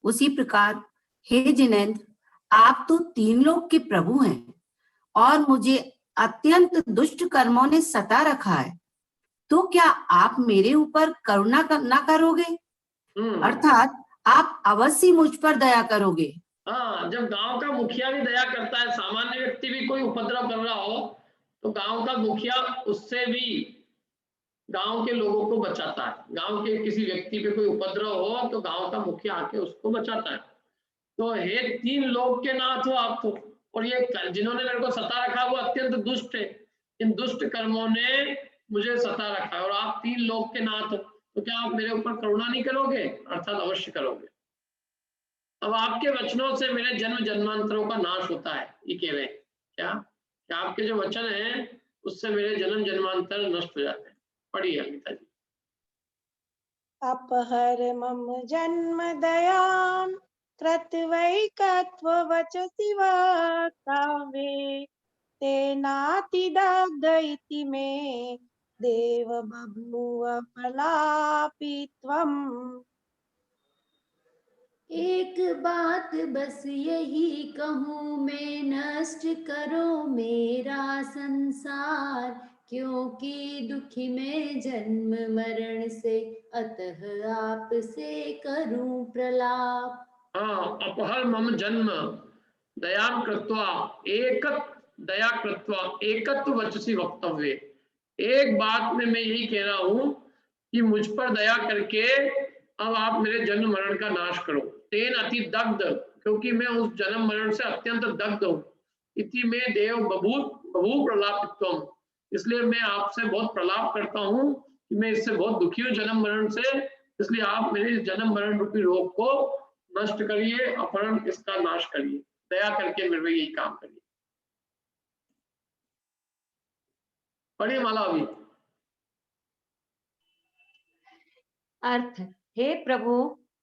उसी प्रकार हे जिनेंद्र, आप तो 3 लोक के प्रभु हैं और मुझे अत्यंत दुष्ट कर्मों ने सता रखा है, तो क्या आप मेरे ऊपर करुणा ना करोगे? अर्थात आप अवश्य मुझ पर दया करोगे। हाँ, जब गांव का मुखिया भी दया करता है, सामान्य व्यक्ति भी कोई उपद्रव कर रहा हो तो गांव का मुखिया उससे भी गांव के लोगों को बचाता है। गांव के किसी व्यक्ति पे कोई उपद्रव हो तो गांव का मुखिया आके उसको बचाता है। तो हे 3 लोक के नाथ हो आप तो, और ये जिन्होंने मेरे को सता रखा वो अत्यंत दुष्ट है। इन दुष्ट कर्मों ने मुझे सता रखा है और आप 3 लोक के नाथ हो, तो क्या आप मेरे ऊपर करुणा नहीं करोगे? अर्थात अवश्य करोगे। अब आपके वचनों से मेरे जन्म जन्मांतरों का नाश होता है, ये कह रहे हैं। क्या आपके जो वचन हैं उससे मेरे जन्म जन्मांतर नष्ट हो जाते हैं। पढ़िए गीता जी। अपहर मम जन्म दयाम कृत्वैकत्ववचसि वक्तव्ये तेनातिदग्ध इति मे देव बभूव प्रलापित्वम्। एक बात बस यही कहूँ मैं, नष्ट करो मेरा संसार, क्योंकि दुखी मैं जन्म मरण से, अतः आपसे करूं प्रलाप। हाँ, अपहर मम जन्म दयाम कृत्वा दया कृत्वा एकत्व वचसी वक्तव्य। एक बात में मैं यही कह रहा हूं कि मुझ पर दया करके अब आप मेरे जन्म मरण का नाश करो। तेन अति दग्ध, क्योंकि मैं उस जन्म मरण से अत्यंत दग्ध हूँ। इति में देव बभू प्रलापित्वम, इसलिए मैं आपसे बहुत प्रलाप करता हूँ कि मैं इससे बहुत दुखी हूँ जन्म मरण से। इसलिए आप मेरे जन्म मरण रूपी रोग को नष्ट करिए, अपहरण इसका नाश करिए, दया करके मेरे यही काम करिए। पढ़िए माला अभी। अर्थ, हे प्रभु,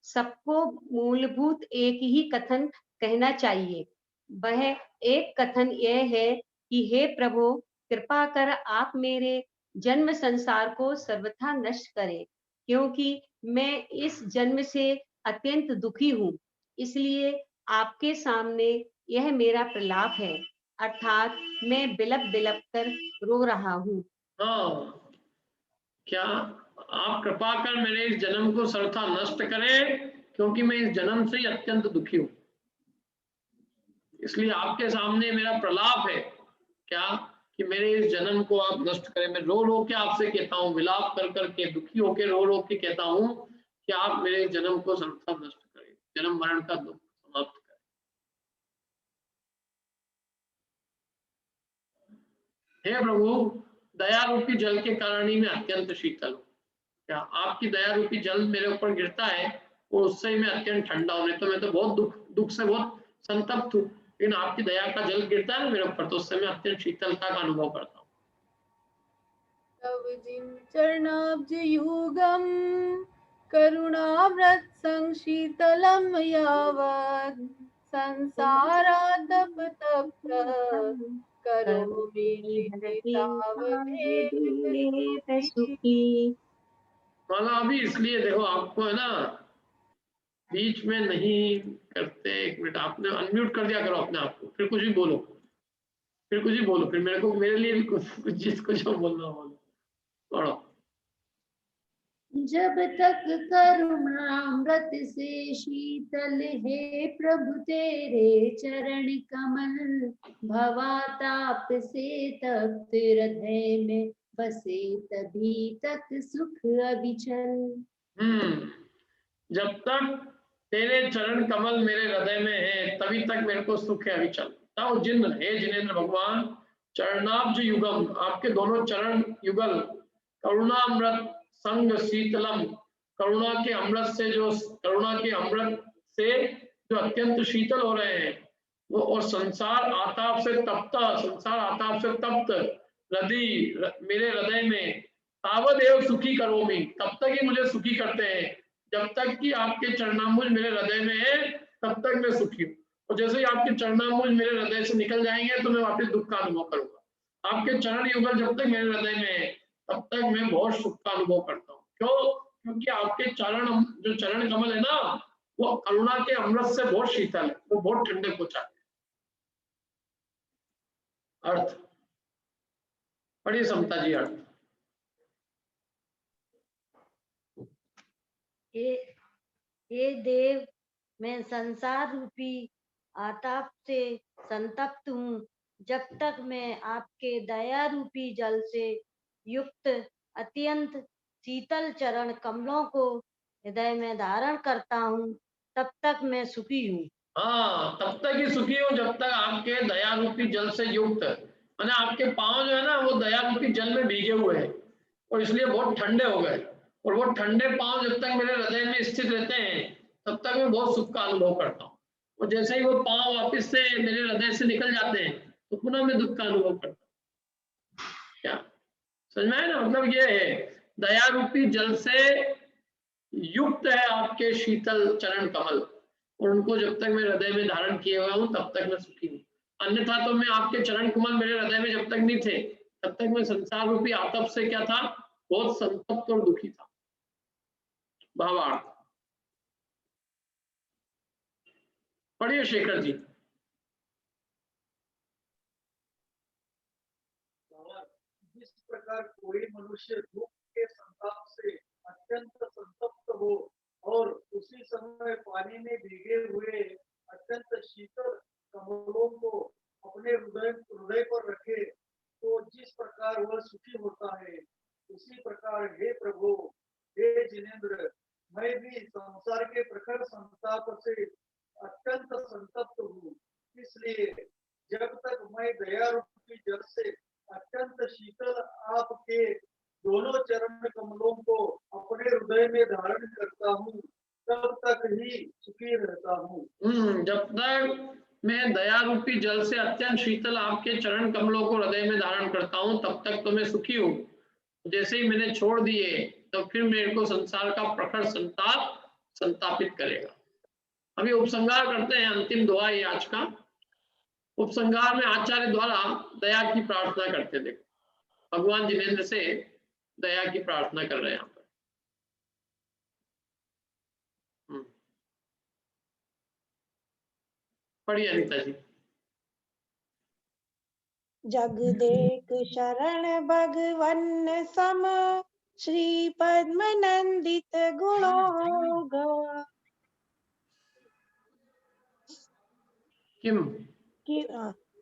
सबको मूलभूत एक ही कथन कहना चाहिए। वह एक कथन यह है कि हे प्रभु, कृपा कर आप मेरे जन्म संसार को सर्वथा नष्ट करें, क्योंकि मैं इस जन्म से अत्यंत दुखी हूँ। इसलिए आपके सामने यह मेरा प्रलाप है, अर्थात मैं बिलप बिलप कर रो रहा हूँ। हाँ, क्या आप कृपा कर मेरे इस जन्म को सर्वथा नष्ट करें, क्योंकि मैं इस जन्म से अत्यंत दुखी हूँ। इसलिए आपके सामने मेरा प्रलाप है, क्या कि मेरे इस जन्म को आप नष्ट करें। मैं रो रो के आपसे कहता हूँ, विलाप कर करके, दुखी होकर रो रो के कहता हूँ कि आप मेरे जन्म को सर्वथा नष्ट करें, जन्म मरण का दुख समाप्त करें। हे प्रभु, दया रूपी जल के कारण ही मैं अत्यंत शीतल हूँ। क्या आपकी दया रूपी जल मेरे ऊपर गिरता है और उससे ही मैं अत्यंत ठंडा हूँ। नहीं तो मैं तो बहुत दुख से बहुत संतप्त हूँ, लेकिन आपकी दया का जल गिरता है ना मेरे ऊपर, तो उससे मैं अत्यंत शीतलता का अनुभव करता हूँ। तव जिन चरणाब्ज युगम करुणाव्रत संशीतलम यावत् संसारातप तप्त करोमि सुखी। माला अभी इसलिए देखो, आपको है ना बीच में नहीं करते। 1 मिनट, आपने अनम्यूट कर दिया करो अपने आप को, फिर कुछ भी बोलो, फिर मेरे लिए भी कुछ बोलना बोलो। पढ़ो। जब तक करुणामृत से शीतल है प्रभु तेरे चरण कमल, भवाताप से तप्त हृदय में बसे तभी तक सुख अविचल। जब तक तेरे चरण कमल मेरे हृदय में है तभी तक मेरे को सुख है अविचल। तब जिन हे जिनेंद्र भगवान, चरणाब्ज युगम, आपके दोनों चरण युगल, करुणामृत संग शीतलम, करुणा के अमृत से जो अत्यंत शीतल हो रहे हैं वो, और संसार आताप से तप्त मेरे हृदय में, तावदेव सुखी करोमि, तब तक ही मुझे सुखी करते हैं। जब तक कि आपके चरणाम्बुज मेरे हृदय में है तब तक मैं सुखी हूँ, और जैसे ही आपके चरणाम्बुज मेरे हृदय से निकल जाएंगे तो मैं वापस दुख का अनुभव करूंगा। आपके चरण युगल जब तक मेरे हृदय में है तब तक मैं बहुत सुख का अनुभव करता हूँ। क्यों? क्योंकि आपके चरण, जो चरण कमल है ना, वो करुणा के अमृत से बहुत शीतल है, वो बहुत ठंडे पहुंचाते हैं। अर्थ पढ़िए समता जी अर्थ। हे देव, मैं संसार रूपी आताप से संतप्त हूँ। जब तक मैं आपके दया रूपी जल से युक्त अत्यंत शीतल चरण कमलों को हृदय में धारण करता हूँ तब तक मैं सुखी हूँ। हाँ, तब तक ही सुखी हूँ जब तक आपके दया रूपी जल से युक्त, माने आपके पांव जो है ना वो दया रूपी जल में भीगे हुए हैं और इसलिए बहुत ठंडे हो गए, और वो ठंडे पांव जब तक मेरे हृदय में स्थित रहते हैं तब तक मैं बहुत सुख का अनुभव करता हूँ। और जैसे ही वो पांव वापिस से मेरे हृदय से निकल जाते हैं तो पुनः मैं दुख का अनुभव करता हूँ। क्या समझ में आया ना? मतलब ये है, दया रूपी जल से युक्त है आपके शीतल चरण कमल, और उनको जब तक मैं हृदय में धारण किए हुआ हूँ तब तक मैं सुखी हूँ। अन्यथा तो मैं आपके चरण कमल मेरे हृदय में जब तक नहीं थे तब तक मैं संसार रूपी आतप से क्या था, बहुत संतप्त और दुखी था। भावार्थ पढ़िए शेखर जी। जिस प्रकार कोई मनुष्य दुख के संताप से अत्यंत संतप्त हो और उसी समय पानी में भीगे हुए अत्यंत शीतल कमलों को अपने हृदय पर रखे तो जिस प्रकार वह सुखी होता है, उसी प्रकार हे प्रभु, हे जिनेंद्र, मैं भी संसार के प्रखर संताप से अत्यंत संतप्त हूँ। इसलिए जब तक मैं दया रूपी जल से अत्यंत शीतल आपके दोनों चरण कमलों को अपने हृदय में धारण करता हूँ तब तक ही सुखी रहता हूँ। जब तक मैं दया रूपी जल से अत्यंत शीतल आपके चरण कमलों को हृदय में धारण करता हूँ तब तक तो मैं सुखी हूँ। जैसे ही मैंने छोड़ दिए तो फिर मेरे को संसार का प्रखर संताप संतापित करेगा। अभी उपसंहार करते हैं, अंतिम दुआ ये आज का। उपसंहार में आचार्य द्वारा दया की प्रार्थना करते थे, भगवान जिनेंद्र से दया की प्रार्थना कर रहे हैं यहाँ पर। पढ़िए अनिता जी। जग देख शरण भगवन सम, श्री पद्म नंदित गुणों गा।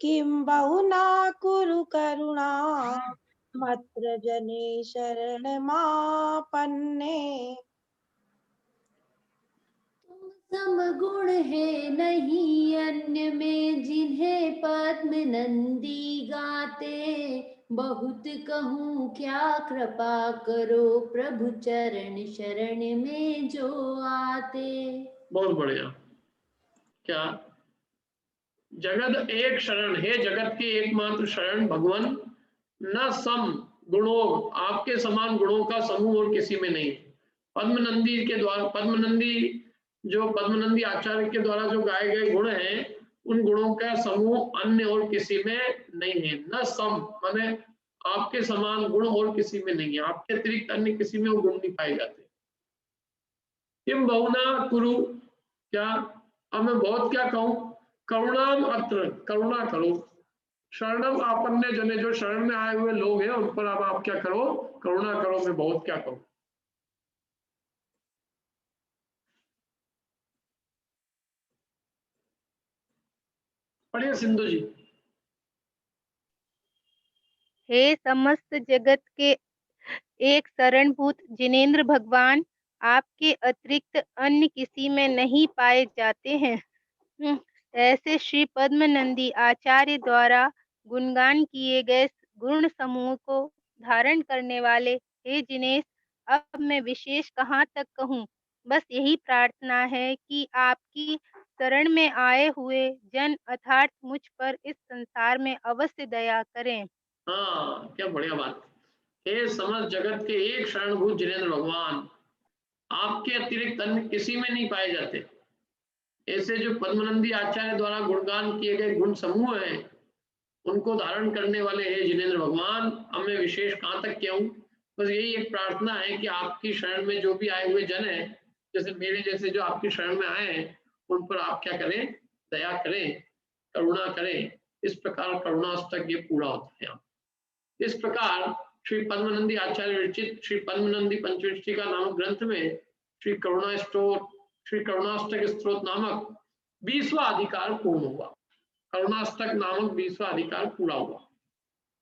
किम बहुना कुरु करुणा, मत्र जने शरण मापन्ने। सम गुण है नहीं अन्य में जिन्हें पद्म नंदी गाते, बहुत कहूँ क्या कृपा करो प्रभु चरण शरण में जो आते। बहुत बढ़िया। क्या जगत एक शरण है, जगत के एकमात्र शरण भगवान, न सम गुणों, आपके समान गुणों का समूह और किसी में नहीं। पद्मनंदी के द्वारा, पद्मनंदी जो पद्मनंदी आचार्य के द्वारा जो गाए गए गुण हैं उन गुणों का समूह अन्य और किसी में नहीं है। न सम माने आपके समान गुण और किसी में नहीं है, आपके अतिरिक्त अन्य किसी में वो गुण नहीं पाए जाते। किम बहुना कुरु, क्या अब मैं बहुत क्या कहूं, करुणाम अत्र, करुणा करो, शरणम आपन्ने जने, जो शरण में आए हुए लोग हैं उन पर अब आप क्या करो, करुणा करो, मैं बहुत क्या कहूं। पढ़िए सिंधु जी। हे समस्त जगत के एक शरणभूत जिनेंद्र भगवान, आपके अतिरिक्त अन्य किसी में नहीं पाए जाते हैं। ऐसे श्री पद्मनंदी आचार्य द्वारा गुणगान किए गए गुण समूह को धारण करने वाले हे जिनेश, अब मैं विशेष कहाँ तक कहूँ। बस यही प्रार्थना है कि आपकी शरण में आए हुए जन अर्थात मुझ पर इस संसार में अवश्य दया करें। हाँ, क्या बढ़िया बात। हे समस्त जगत के एक शरणभूत जिनेंद्र भगवान, आपके अतिरिक्त अन्य किसी में नहीं पाए जाते। ऐसे जो पद्मनंदी आचार्य द्वारा गुणगान किए गए गुण समूह हैं उनको धारण करने वाले हे जिनेंद्र भगवान, अब मैं विशेष कहाँ तक क्या हूँ, बस यही एक प्रार्थना है कि आपकी शरण में जो भी आए हुए जन है, जैसे मेरे जैसे जो आपकी शरण में आए हैं, उन पर आप क्या करें, दया करें, करुणा करें। इस प्रकार करुणाष्टक ये पूरा होता है। इस प्रकार श्री पद्मनंदी आचार्य विरचित श्री पद्मनंदी पंचविष्टिका नामक ग्रंथ में श्री करुणाष्टक स्तोत्र नामक 20वां अधिकार पूर्ण हुआ। करुणाष्टक नामक 20वां अधिकार पूरा हुआ।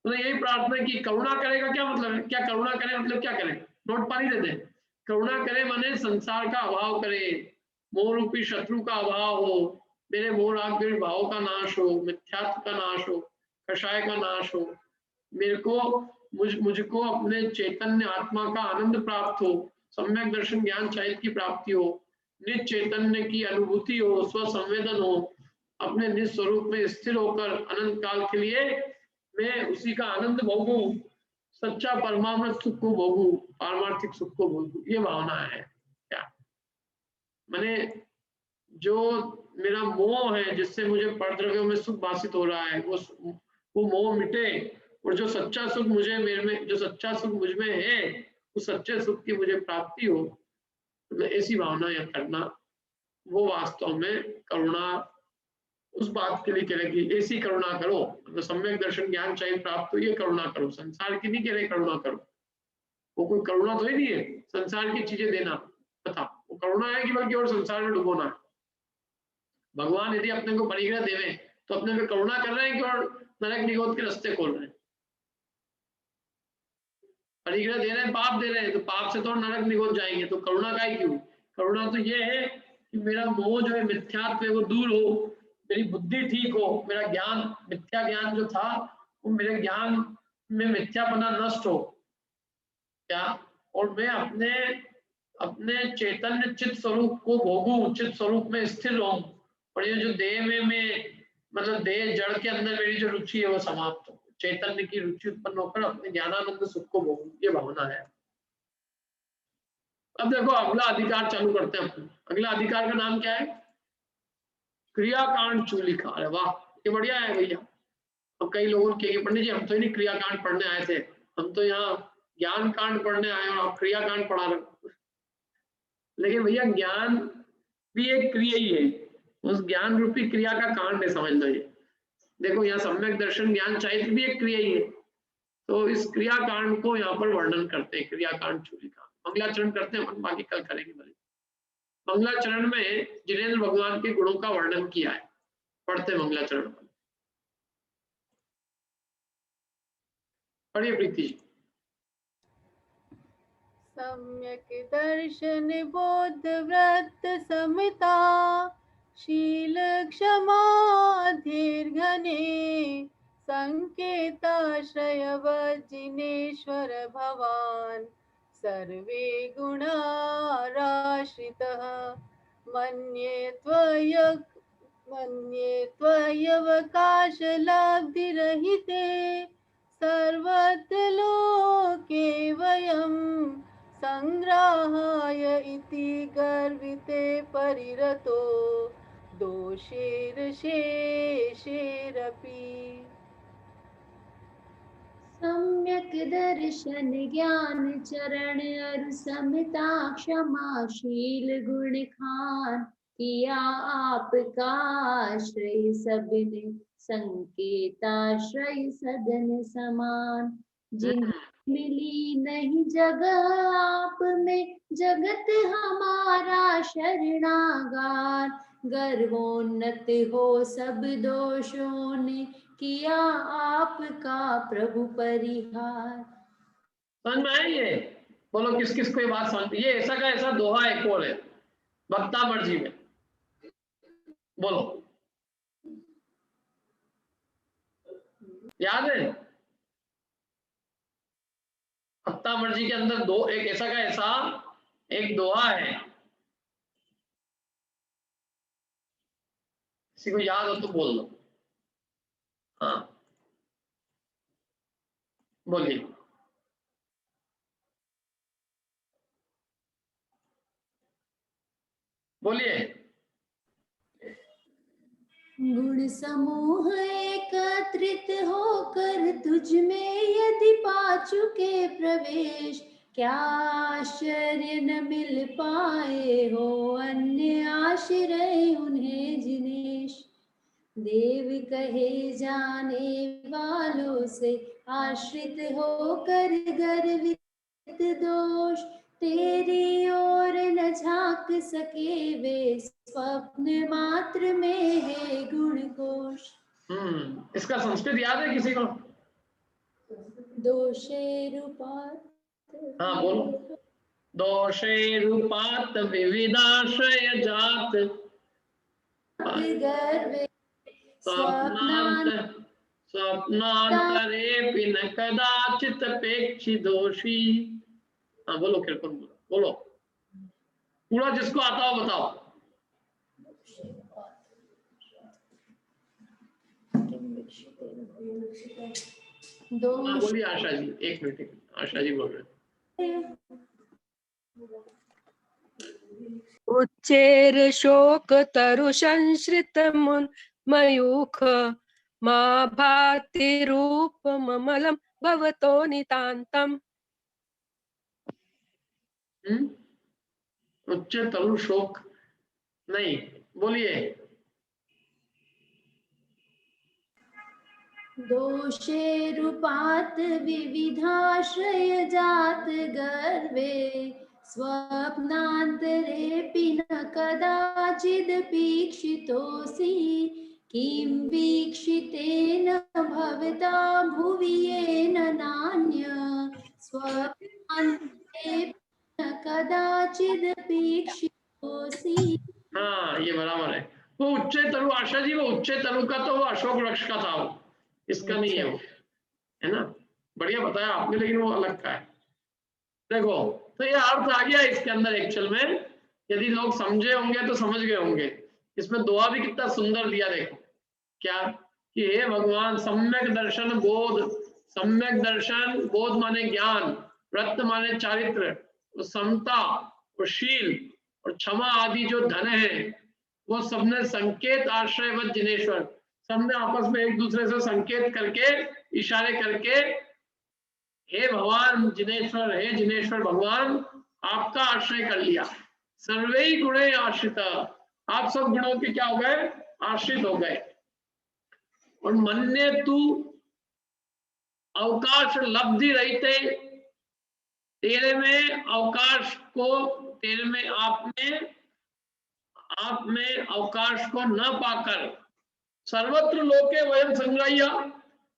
तो यही प्रार्थना की करुणा करेगा क्या मतलब है, क्या करुणा करे मतलब क्या करे, नोट पानी देते हैं। करुणा करे माने संसार का अभाव करे, मोह रूपी शत्रु का अभाव हो, मेरे मोह राग भाव का नाश हो, मिथ्यात्व का नाश हो, कषाय का नाश हो, मेरे को मुझको अपने चैतन्य आत्मा का आनंद प्राप्त हो, सम्यक दर्शन ज्ञान चाहिए की प्राप्ति हो, निज चैतन्य की अनुभूति हो, स्व संवेदन हो, अपने निज स्वरूप में स्थिर होकर अनंत काल के लिए मैं उसी का आनंद भोगूं, सच्चा परमात्म सुख को भोगूं, पारमार्थिक सुख को भोगूं, ये भावना है। क्या मैंने जो मेरा मोह है जिससे मुझे परद्रव्यों में सुख भाषित हो रहा है, वो मोह मिटे, और जो सच्चा सुख मुझे मेरे में, जो सच्चा सुख मुझ में है, उस सच्चे सुख की मुझे प्राप्ति हो, तो ऐसी भावना या करना, वो वास्तव में करुणा उस बात के लिए कह रहे कि ऐसी करुणा करो, मतलब सम्यक दर्शन ज्ञान चाहिए प्राप्त हो, ये करुणा करो, संसार की नहीं कह रहे करुणा करो। वो कोई करुणा तो ही नहीं है संसार की चीजें देना, तथा वो करुणा है कि बल्कि और संसार में डुबोना है। भगवान यदि अपने को परिग्रह देवे तो अपने पे करुणा कर रहे हैं कि और नरक निगोद के रास्ते खोल रहे हैं। परिग्रह दे रहे हैं, पाप दे रहे हैं, तो पाप से तो नरक निगोद जाएंगे, तो करुणा का ही क्यों। करुणा तो ये है कि मेरा मोह जो है मिथ्यात्व है वो दूर हो, मेरी बुद्धि ठीक हो, मेरा ज्ञान, मिथ्या ज्ञान जो था वो मेरे ज्ञान में मिथ्यापना नष्ट हो, क्या, और मैं अपने चैतन्य चित्त स्वरूप को भोगूं, चित्त स्वरूप में स्थिर रहूं, और ये जो देह में मैं, मतलब देह जड़ के अंदर मेरी जो रुचि है वो समाप्त हो, चैतन्य की रुचि उत्पन्न होकर अपने ज्ञानानंद सुख को भोगूं, ये भावना है। अब देखो अगला अधिकार चालू करते हैं अपन। अगला अधिकार का नाम क्या है, क्रियाकांड चूलिका। अरे वाह, ये बढ़िया है भैया। अब कई लोगों के पंडित जी हम तो नहीं क्रियाकांड पढ़ने आए थे, हम तो यहाँ ज्ञान कांड पढ़ने आए और आप क्रियाकांड पढ़ा रहे। लेकिन भैया ज्ञान भी एक क्रिया ही है, उस ज्ञान रूपी क्रिया का कांड है, समझ लो। ये देखो यहाँ सम्यक दर्शन ज्ञान चाहिए भी एक क्रिया ही है, तो इस क्रिया कांड को यहाँ पर वर्णन करते हैं, क्रियाकांड चूलिका। मंगलाचरण करते हैं अपन, बाकी कल करेंगे भले। मंगलाचरण में जिनेंद्र भगवान के गुणों का वर्णन किया है, पढ़ते मंगलाचरण पर। पढ़िए प्रीति जी। सम्यक दर्शन बोध व्रत समता, शील क्षमा दीर्घने, संकेताश्रय जिनेश्वर भवान, सर्वे गुणाराश्रितः, मन्ये त्वयवकाशलब्धिरहिते, सर्वत्र लोके वयं संग्राहाय इति गर्विते परिरतो, दोषेरशेषेरपि। सम्यक दर्शन ज्ञान चरण अर समता, क्षमाशील गुण खान, किया आपका आश्रय सबने, संकेताश्रय सदन समान, जिन मिली नहीं जगह आप में, जगत हमारा शरणागार, गर्वोन्नत हो सब दोषों ने, किया आपका प्रभु परिहार। समझ में आई ये? बोलो किस किस को ये बात समझ। ये ऐसा का ऐसा दोहा एक और है भक्ता मर्जी में, बोलो याद है? भक्ता मर्जी के अंदर दो, एक ऐसा का ऐसा एक दोहा है, किसी को याद हो तो बोल दो। हाँ बोलिए। बोलिए। गुण समूह एकत्रित होकर तुझ में यदि पा चुके प्रवेश, क्या आश्चर्य न मिल पाए हो अन्य आश्रय उन्हें जिनेश। देव कहे जाने वालों से आश्रित होकर गर्वित दोष, तेरी ओर न झांक सके वे स्वप्न मात्र में है गुण कोश। इसका संस्कृत याद है किसी को? दोषे रूपात, हाँ बोलो। दोषे रूपात विविधाश्रय जात, गर्वे स्वप्नांतरे न कदाचित अपेक्षी दोषी। हाँ बोलो कृपन, बोलो पूरा, जिसको आता हो बताओ। हाँ बोलिए आशा जी, एक मिनट, आशा जी बोल रहे हैं। उच्चैर शोक तरु संश्रित मुन मयूख, मा भाति रूप ममलम भवतो नितांतम। उच्च तरु शोक नहीं, बोलिए। दोषे रूपात विविधाश्रय जात गर्वे, स्वप्नांतरेऽपि न कदाचिदपीक्षितोऽसि, किं वीक्षितेन भवता भुवि येन नान्य, स्वप्नांतरेऽपि न कदाचिदपीक्षितोऽसि। हाँ ये बराबर है। वो उच्चे तरु, आशा जी वो उच्चे तरु का तो वो अशोक वृक्ष का था, वो इसका नहीं है वो, है ना। बढ़िया बताया आपने, लेकिन वो अलग का है। देखो तो ये अर्थ आ गया इसके अंदर एक्चुअल में, यदि लोग समझे होंगे तो समझ गए होंगे। इसमें दुआ भी कितना सुंदर दिया, देखो क्या कि हे भगवान सम्यक दर्शन बोध, सम्यक दर्शन बोध माने ज्ञान, व्रत माने चारित्र, समता और शील और क्षमा आदि जो धन है, वो सबने संकेत आश्रयवत जिनेश्वर, सबने आपस में एक दूसरे से संकेत करके, इशारे करके, हे भगवान जिनेश्वर, हे जिनेश्वर भगवान आपका आश्रय कर लिया। सर्वे ही गुणे आश्रित, आप सब गुणों के क्या हो गए? आश्रित हो गए। और मन्ने तू अवकाश लब्धि रहते, तेरे में अवकाश को, तेरे में आप में अवकाश को न पाकर, सर्वत्र लोके वयम संग्राह्य,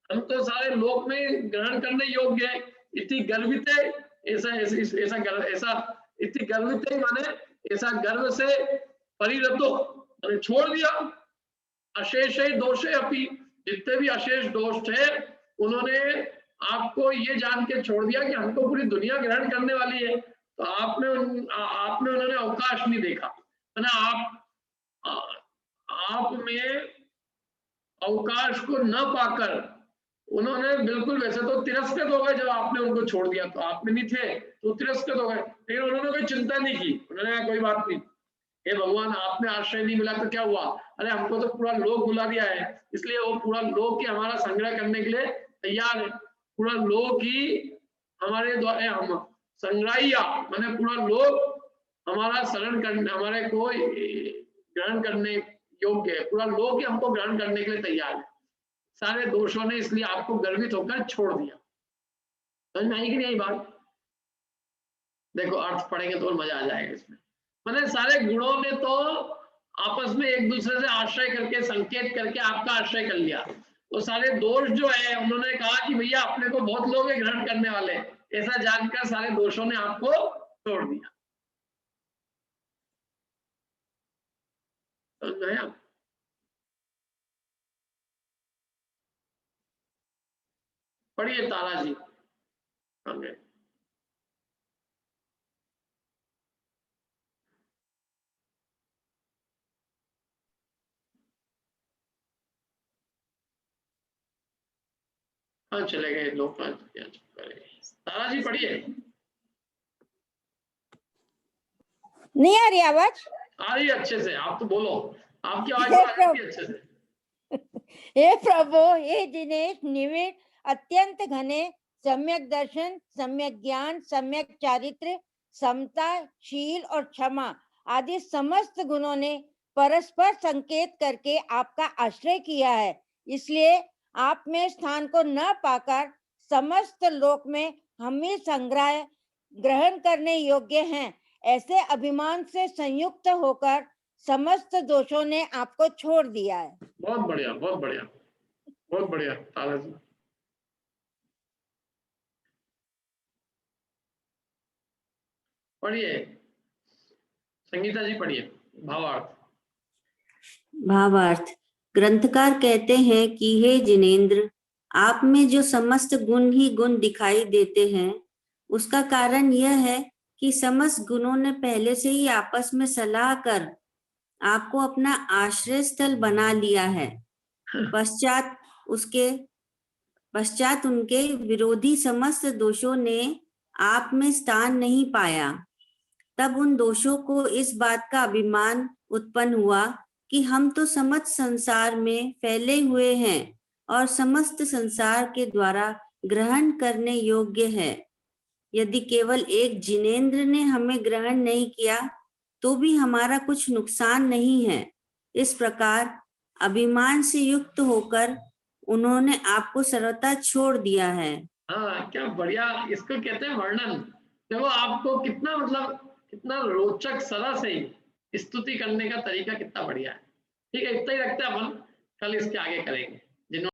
हम तो सारे लोक में ग्रहण करने योग्य है। इति गर्वित है, ऐसा इति गर्वित है माने ऐसा गर्व से परिरतो मैंने छोड़ दिया। अशेष दोषे अपि, जितने भी अशेष दोष थे उन्होंने आपको ये जान के छोड़ दिया कि हमको पूरी दुनिया ग्रहण करने वाली है, तो आपने उन्होंने अवकाश नहीं देखा। आप में अवकाश को न पाकर उन्होंने बिल्कुल, वैसे तो तिरस्कृत हो गए जब आपने उनको छोड़ दिया, तो आप में नहीं थे तो तिरस्कृत हो गए, लेकिन उन्होंने कोई चिंता नहीं की, उन्होंने कहा कोई बात नहीं, हे भगवान आपने आश्रय नहीं मिला तो क्या हुआ, अरे हमको तो पूरा लोक बुला दिया है, इसलिए वो पूरा लोक ही हमारा संग्रह करने के लिए तैयार है। पूरा लोक ही हमारे द्वारा, हम संग्राह्य माने पूरा लोक हमारा शरण करने, हमारे को ग्रहण करने योग्य है, पूरा लोक ही हमको ग्रहण करने के लिए तैयार है। सारे दोषों ने इसलिए आपको गर्वित होकर छोड़ दिया। समझ में आई कि नहीं आई बात? देखो अर्थ पढ़ेंगे तो मजा आ जाएगा इसमें। मैंने सारे गुणों ने तो आपस में एक दूसरे से आश्रय करके, संकेत करके आपका आश्रय कर लिया। वो सारे दोष जो है उन्होंने कहा कि भैया अपने को बहुत लोग हैं ग्रहण करने वाले, ऐसा जानकर सारे दोषों ने आपको छोड़ दिया। समझ में आया? पढ़िए तारा जी आगे। हाँ चले गए लोग, तारा जी पढ़िए। नहीं आ रही आवाज? आ रही अच्छे से, आप तो बोलो, आपकी आवाज तो आ रही है अच्छे से। हे प्रभु, हे दिनेश, निविड़, अत्यंत घने, सम्यक दर्शन, सम्यक ज्ञान, सम्यक चारित्र, समता, शील और क्षमा आदि समस्त गुणों ने परस्पर संकेत करके आपका आश्रय किया है। इसलिए आप में स्थान को न पाकर समस्त लोक में हम ही संग्रह ग्रहण करने योग्य हैं। ऐसे अभिमान से संयुक्त होकर समस्त दोषों ने आपको छोड़ दिया है। बहुत बढ़िया, बहुत बढ़िया, बहुत बढ़िया तारा जी। पढ़िए संगीता जी, पढ़िए भावार्थ। भावार्थ। ग्रंथकार कहते हैं कि हे जिनेंद्र, आप में जो समस्त गुण ही गुण दिखाई देते हैं, उसका कारण यह है कि समस्त गुणों ने पहले से ही आपस में सलाह कर आपको अपना आश्रय स्थल बना लिया है। पश्चात उनके विरोधी समस्त दोषों ने आप में स्थान नहीं पाया। तब उन दोषों को इस बात का अभिमान उत्पन्न हुआ कि हम तो समस्त संसार में फैले हुए हैं और समस्त संसार के द्वारा ग्रहण करने योग्य है। यदि केवल एक जिनेंद्र ने हमें ग्रहण नहीं किया तो भी हमारा कुछ नुकसान नहीं है। इस प्रकार अभिमान से युक्त होकर उन्होंने आपको सर्वथा छोड़ दिया है। हाँ, क्या बढ़िया, इसको कहते हैं वर्णन। देखो आपको कितना मतलब कितना रोचक सरस है, स्तुति करने का तरीका कितना बढ़िया है। ठीक है, इतना ही रखते हैं अपन, कल इसके आगे करेंगे।